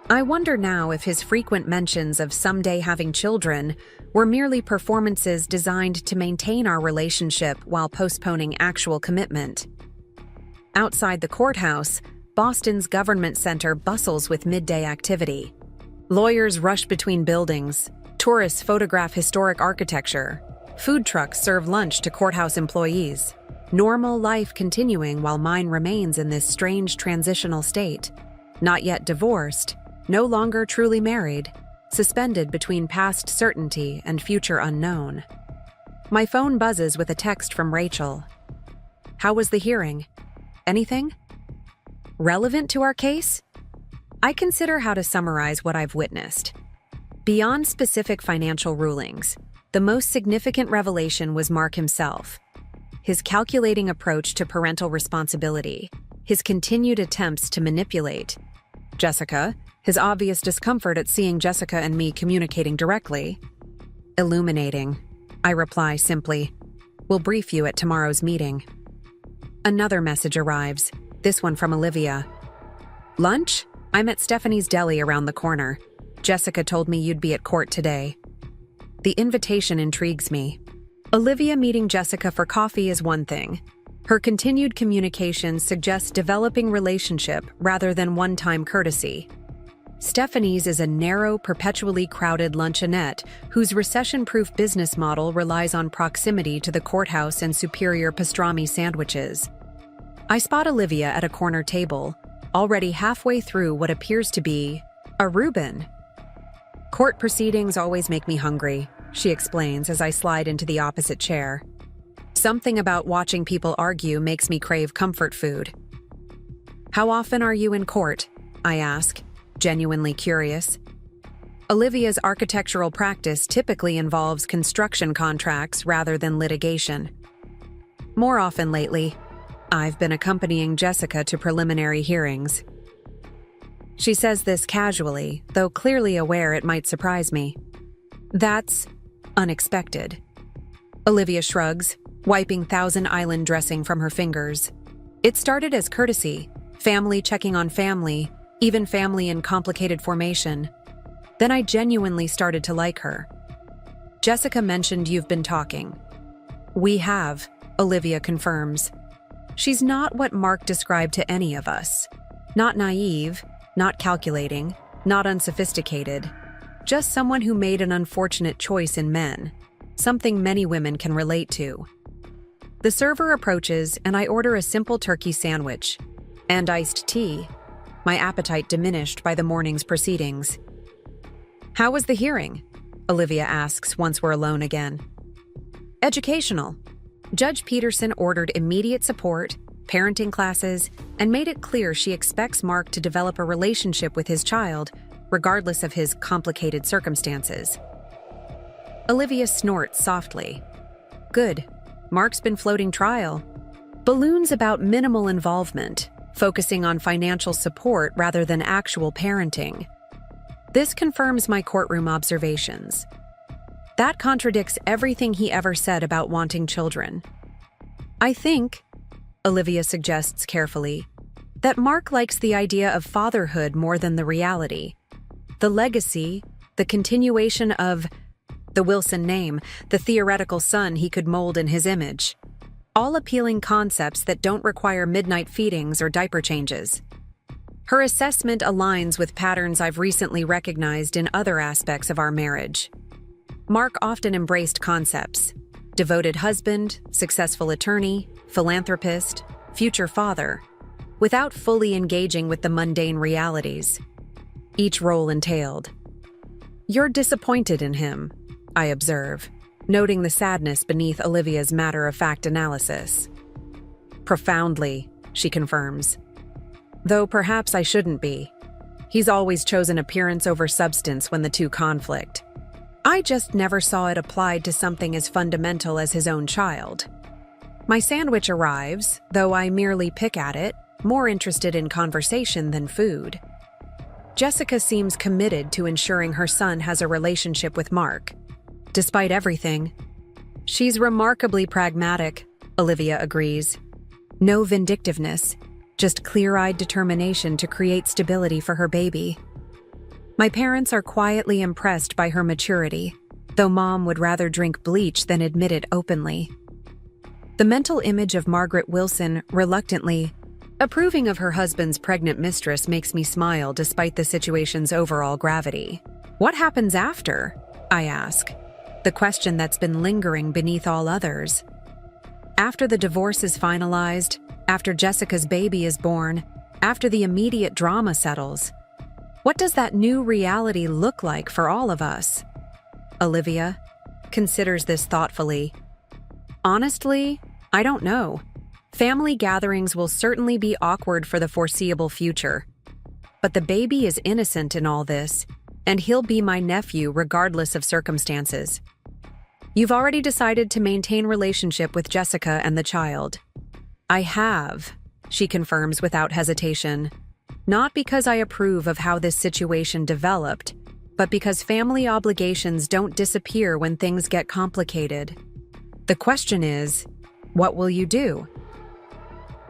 Speaker 1: I wonder now if his frequent mentions of someday having children were merely performances designed to maintain our relationship while postponing actual commitment. Outside the courthouse, Boston's government center bustles with midday activity. Lawyers rush between buildings, tourists photograph historic architecture, food trucks serve lunch to courthouse employees. Normal life continuing while mine remains in this strange transitional state. Not yet divorced, no longer truly married, suspended between past certainty and future unknown. My phone buzzes with a text from Rachel. How was the hearing? Anything relevant to our case? I consider how to summarize what I've witnessed. Beyond specific financial rulings, the most significant revelation was Mark himself. His calculating approach to parental responsibility, his continued attempts to manipulate Jessica, his obvious discomfort at seeing Jessica and me communicating directly. Illuminating. I reply simply, "We'll brief you at tomorrow's meeting." Another message arrives, this one from Olivia. "Lunch? I'm at Stephanie's Deli around the corner. Jessica told me you'd be at court today." The invitation intrigues me. Olivia meeting Jessica for coffee is one thing. Her continued communication suggests developing relationship rather than one-time courtesy. Stephanie's is a narrow, perpetually crowded luncheonette whose recession-proof business model relies on proximity to the courthouse and superior pastrami sandwiches. I spot Olivia at a corner table, already halfway through what appears to be a Reuben. "Court proceedings always make me hungry," she explains as I slide into the opposite chair. "Something about watching people argue makes me crave comfort food." "How often are you in court?" I ask, genuinely curious. Olivia's architectural practice typically involves construction contracts rather than litigation. "More often lately. I've been accompanying Jessica to preliminary hearings." She says this casually, though clearly aware it might surprise me. "That's unexpected." Olivia shrugs, wiping Thousand Island dressing from her fingers. "It started as courtesy, family checking on family, even family in complicated formation. Then I genuinely started to like her." "Jessica mentioned you've been talking." "We have," Olivia confirms. She's not what Mark described to any of us. Not naive, not calculating, not unsophisticated. Just someone who made an unfortunate choice in men, something many women can relate to. The server approaches and I order a simple turkey sandwich and iced tea, my appetite diminished by the morning's proceedings. "How was the hearing?" Olivia asks once we're alone again. "Educational. Judge Peterson ordered immediate support, parenting classes, and made it clear she expects Mark to develop a relationship with his child, regardless of his complicated circumstances." Olivia snorts softly. "Good. Mark's been floating trial. Balloons about minimal involvement, focusing on financial support rather than actual parenting. This confirms my courtroom observations. That contradicts everything he ever said about wanting children. I think," Olivia suggests carefully, "that Mark likes the idea of fatherhood more than the reality. The legacy, the continuation of the Wilson name, the theoretical son he could mold in his image. All appealing concepts that don't require midnight feedings or diaper changes." Her assessment aligns with patterns I've recently recognized in other aspects of our marriage. Mark often embraced concepts: devoted husband, successful attorney, philanthropist, future father, without fully engaging with the mundane realities each role entailed. "You're disappointed in him," I observe, noting the sadness beneath Olivia's matter-of-fact analysis. "Profoundly," she confirms. "Though perhaps I shouldn't be. He's always chosen appearance over substance when the two conflict." I just never saw it applied to something as fundamental as his own child. My sandwich arrives, though I merely pick at it, more interested in conversation than food. Jessica seems committed to ensuring her son has a relationship with Mark. Despite everything, she's remarkably pragmatic, Olivia agrees. No vindictiveness, just clear-eyed determination to create stability for her baby. My parents are quietly impressed by her maturity, though Mom would rather drink bleach than admit it openly. The mental image of Margaret Wilson reluctantly approving of her husband's pregnant mistress makes me smile despite the situation's overall gravity. What happens after? I ask, the question that's been lingering beneath all others. After the divorce is finalized, after Jessica's baby is born, after the immediate drama settles, what does that new reality look like for all of us? Olivia considers this thoughtfully. Honestly, I don't know. Family gatherings will certainly be awkward for the foreseeable future. But the baby is innocent in all this, and he'll be my nephew regardless of circumstances. You've already decided to maintain relationship with Jessica and the child. I have, she confirms without hesitation. Not because I approve of how this situation developed, but because family obligations don't disappear when things get complicated. The question is, what will you do?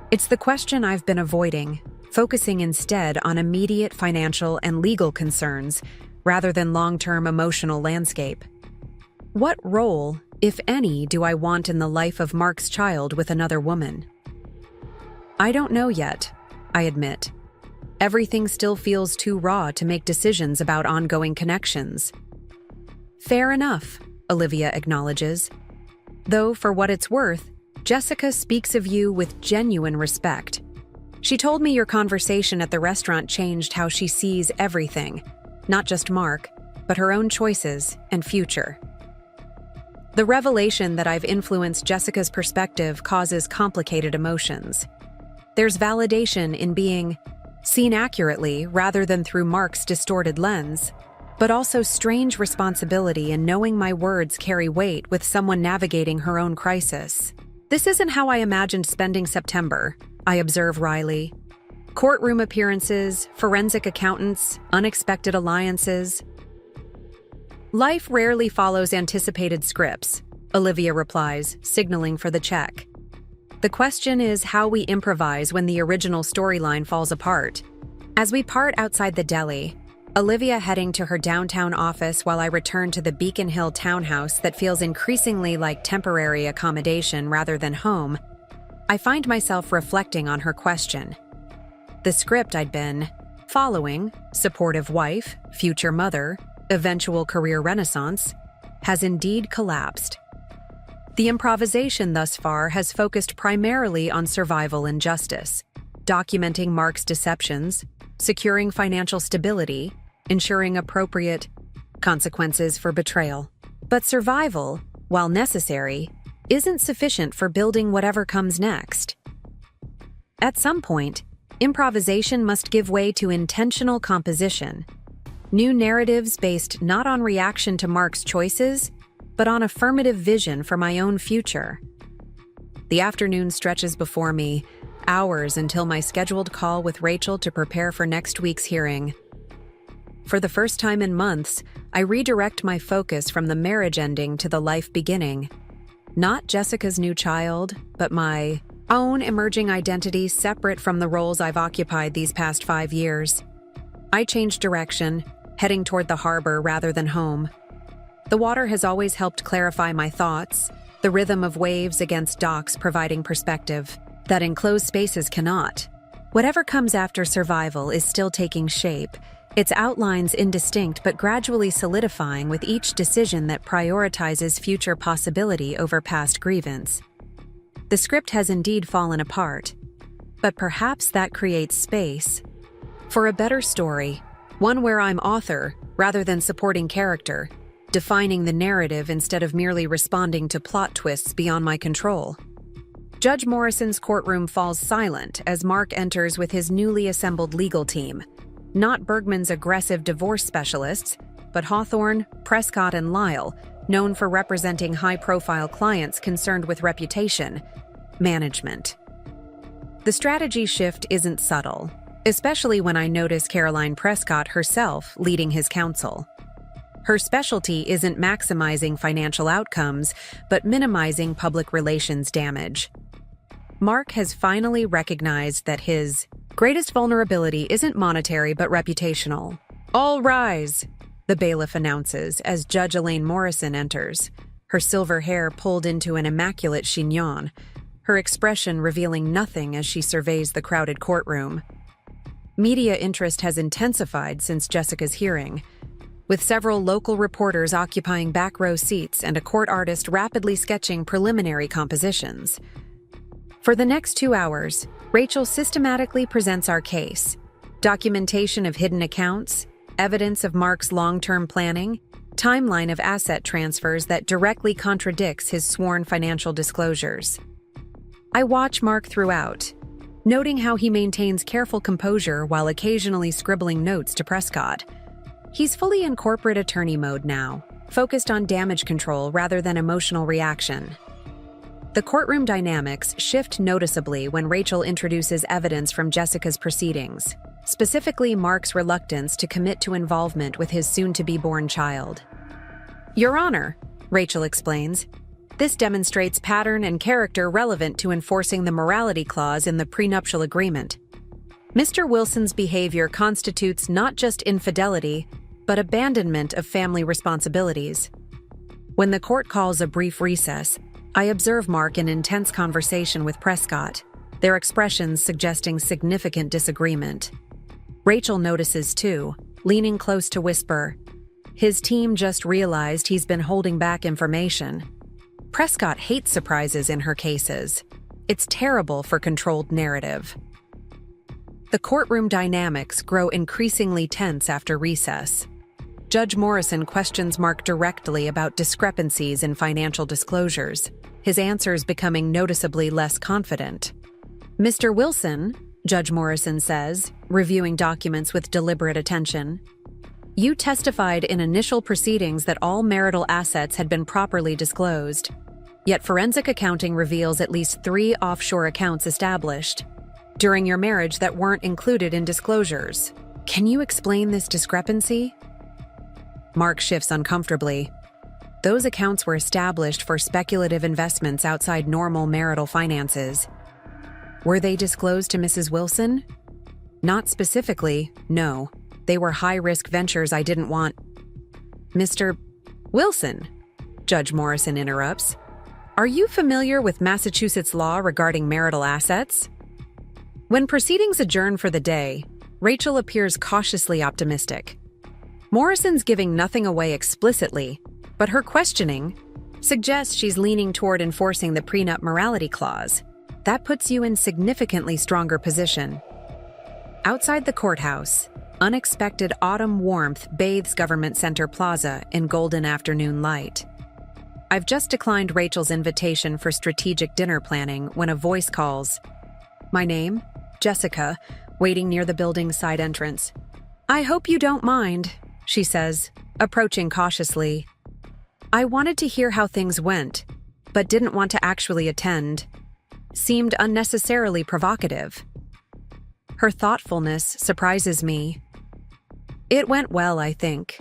Speaker 1: It's the question I've been avoiding, focusing instead on immediate financial and legal concerns rather than long-term emotional landscape. What role, if any, do I want in the life of Mark's child with another woman? I don't know yet, I admit. Everything still feels too raw to make decisions about ongoing connections. Fair enough, Olivia acknowledges. Though, for what it's worth, Jessica speaks of you with genuine respect. She told me your conversation at the restaurant changed how she sees everything, not just Mark, but her own choices and future. The revelation that I've influenced Jessica's perspective causes complicated emotions. There's validation in being seen accurately rather than through Mark's distorted lens, but also strange responsibility in knowing my words carry weight with someone navigating her own crisis. This isn't how I imagined spending September, I observe wryly. Courtroom appearances, forensic accountants, unexpected alliances. Life rarely follows anticipated scripts, Olivia replies, signaling for the check. The question is how we improvise when the original storyline falls apart. As we part outside the deli, Olivia heading to her downtown office while I return to the Beacon Hill townhouse that feels increasingly like temporary accommodation rather than home, I find myself reflecting on her question. The script I'd been following, supportive wife, future mother, eventual career renaissance, has indeed collapsed. The improvisation thus far has focused primarily on survival and justice, documenting Mark's deceptions, securing financial stability, ensuring appropriate consequences for betrayal. But survival, while necessary, isn't sufficient for building whatever comes next. At some point, improvisation must give way to intentional composition, new narratives based not on reaction to Mark's choices, but on affirmative vision for my own future. The afternoon stretches before me, hours until my scheduled call with Rachel to prepare for next week's hearing. For the first time in months, I redirect my focus from the marriage ending to the life beginning. Not Jessica's new child, but my own emerging identity separate from the roles I've occupied these past 5 years. I change direction, heading toward the harbor rather than home. The water has always helped clarify my thoughts, the rhythm of waves against docks providing perspective that enclosed spaces cannot. Whatever comes after survival is still taking shape, its outlines indistinct but gradually solidifying with each decision that prioritizes future possibility over past grievance. The script has indeed fallen apart, but perhaps that creates space for a better story, one where I'm author rather than supporting character, defining the narrative instead of merely responding to plot twists beyond my control. Judge Morrison's courtroom falls silent as Mark enters with his newly assembled legal team. Not Bergman's aggressive divorce specialists, but Hawthorne, Prescott, and Lyle, known for representing high-profile clients concerned with reputation, management. The strategy shift isn't subtle, especially when I notice Caroline Prescott herself leading his counsel. Her specialty isn't maximizing financial outcomes, but minimizing public relations damage. Mark has finally recognized that his greatest vulnerability isn't monetary but reputational. "All rise," the bailiff announces as Judge Elaine Morrison enters, her silver hair pulled into an immaculate chignon, her expression revealing nothing as she surveys the crowded courtroom. Media interest has intensified since Jessica's hearing, with several local reporters occupying back row seats and a court artist rapidly sketching preliminary compositions. For the next 2 hours, Rachel systematically presents our case: documentation of hidden accounts, evidence of Mark's long-term planning, timeline of asset transfers that directly contradicts his sworn financial disclosures. I watch Mark throughout, noting how he maintains careful composure while occasionally scribbling notes to Prescott. He's fully in corporate attorney mode now, focused on damage control rather than emotional reaction. The courtroom dynamics shift noticeably when Rachel introduces evidence from Jessica's proceedings, specifically Mark's reluctance to commit to involvement with his soon-to-be-born child. "Your Honor," Rachel explains, "this demonstrates pattern and character relevant to enforcing the morality clause in the prenuptial agreement. Mr. Wilson's behavior constitutes not just infidelity, but abandonment of family responsibilities." When the court calls a brief recess, I observe Mark in intense conversation with Prescott, their expressions suggesting significant disagreement. Rachel notices too, leaning close to whisper, "His team just realized he's been holding back information." Prescott hates surprises in her cases. It's terrible for controlled narrative. The courtroom dynamics grow increasingly tense after recess. Judge Morrison questions Mark directly about discrepancies in financial disclosures, his answers becoming noticeably less confident. "Mr. Wilson," Judge Morrison says, reviewing documents with deliberate attention, "you testified in initial proceedings that all marital assets had been properly disclosed. Yet forensic accounting reveals at least 3 offshore accounts established during your marriage that weren't included in disclosures. Can you explain this discrepancy?" Mark shifts uncomfortably. Those accounts were established for speculative investments outside normal marital finances. Were they disclosed to Mrs. Wilson? Not specifically, no. They were high-risk ventures I didn't want. "Mr. Wilson," Judge Morrison interrupts, "are you familiar with Massachusetts law regarding marital assets?" When proceedings adjourn for the day, Rachel appears cautiously optimistic. Morrison's giving nothing away explicitly, but her questioning suggests she's leaning toward enforcing the prenup morality clause. That puts you in significantly stronger position. Outside the courthouse, unexpected autumn warmth bathes Government Center Plaza in golden afternoon light. I've just declined Rachel's invitation for strategic dinner planning when a voice calls, "My name? Jessica," waiting near the building's side entrance. "I hope you don't mind," she says, approaching cautiously. "I wanted to hear how things went, but didn't want to actually attend." Seemed unnecessarily provocative. Her thoughtfulness surprises me. "It went well, I think."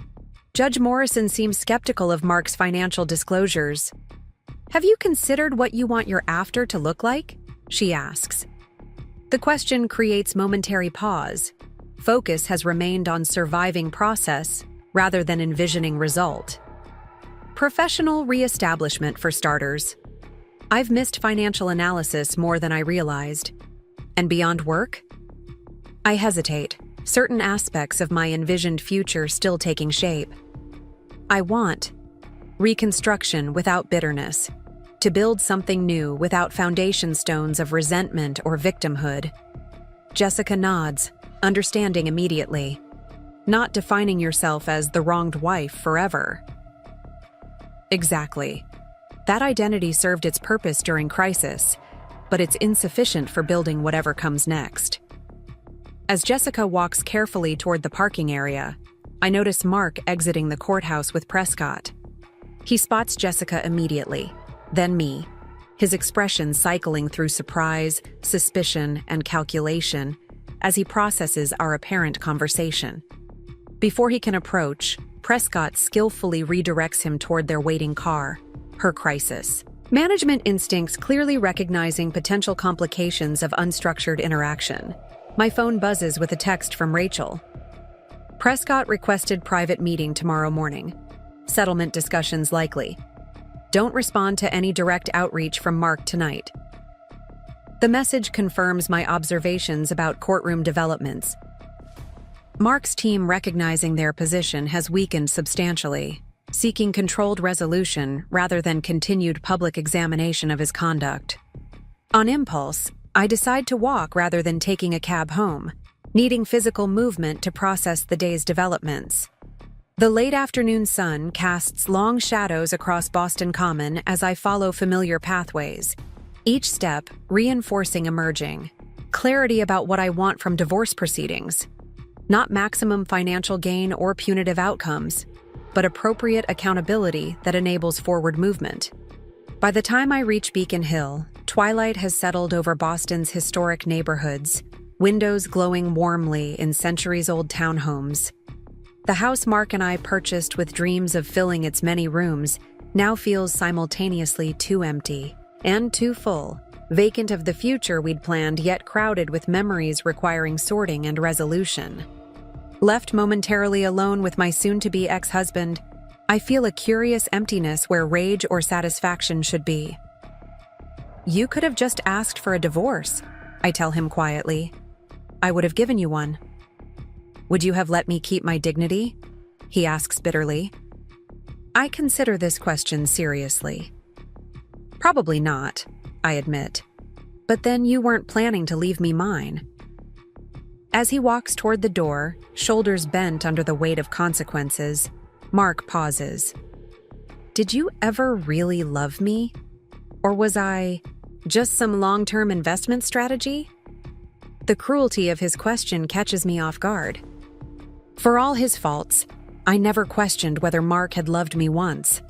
Speaker 1: Judge Morrison seems skeptical of Mark's financial disclosures. "Have you considered what you want your after to look like?" she asks. The question creates momentary pause. Focus has remained on surviving process rather than envisioning result. Professional reestablishment, for starters. I've missed financial analysis more than I realized. And beyond work? I hesitate, certain aspects of my envisioned future still taking shape. I want reconstruction without bitterness, to build something new without foundation stones of resentment or victimhood. Jessica nods, understanding immediately. Not defining yourself as the wronged wife forever. Exactly. That identity served its purpose during crisis, but it's insufficient for building whatever comes next. As Jessica walks carefully toward the parking area, I notice Mark exiting the courthouse with Prescott. He spots Jessica immediately, then me, his expression cycling through surprise, suspicion, and calculation as he processes our apparent conversation. Before he can approach, Prescott skillfully redirects him toward their waiting car, her crisis. Management instincts clearly recognizing potential complications of unstructured interaction. My phone buzzes with a text from Rachel. Prescott requested private meeting tomorrow morning. Settlement discussions likely. Don't respond to any direct outreach from Mark tonight. The message confirms my observations about courtroom developments. Mark's team, recognizing their position, has weakened substantially, seeking controlled resolution rather than continued public examination of his conduct. On impulse, I decide to walk rather than taking a cab home, needing physical movement to process the day's developments. The late afternoon sun casts long shadows across Boston Common as I follow familiar pathways, each step reinforcing emerging clarity about what I want from divorce proceedings. Not maximum financial gain or punitive outcomes, but appropriate accountability that enables forward movement. By the time I reach Beacon Hill, twilight has settled over Boston's historic neighborhoods, windows glowing warmly in centuries-old townhomes. The house Mark and I purchased with dreams of filling its many rooms now feels simultaneously too empty and too full, vacant of the future we'd planned, yet crowded with memories requiring sorting and resolution. Left momentarily alone with my soon-to-be ex-husband, I feel a curious emptiness where rage or satisfaction should be. You could have just asked for a divorce, I tell him quietly. I would have given you one. Would you have let me keep my dignity? He asks bitterly. I consider this question seriously. Probably not, I admit. But then you weren't planning to leave me mine. As he walks toward the door, shoulders bent under the weight of consequences, Mark pauses. Did you ever really love me? Or was I just some long-term investment strategy? The cruelty of his question catches me off guard. For all his faults, I never questioned whether Mark had loved me once.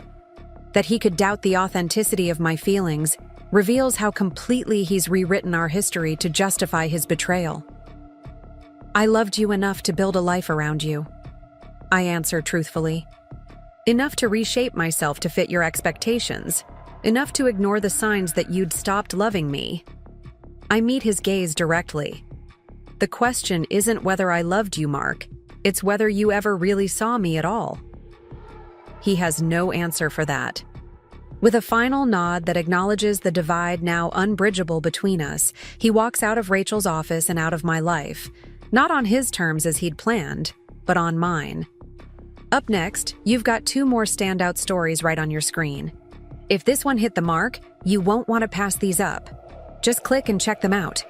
Speaker 1: That he could doubt the authenticity of my feelings reveals how completely he's rewritten our history to justify his betrayal. I loved you enough to build a life around you, I answer truthfully. Enough to reshape myself to fit your expectations. Enough to ignore the signs that you'd stopped loving me. I meet his gaze directly. The question isn't whether I loved you, Mark. It's whether you ever really saw me at all. He has no answer for that. With a final nod that acknowledges the divide now unbridgeable between us, he walks out of Rachel's office and out of my life, not on his terms as he'd planned, but on mine. Up next, you've got 2 more standout stories right on your screen. If this one hit the mark, you won't want to pass these up. Just click and check them out.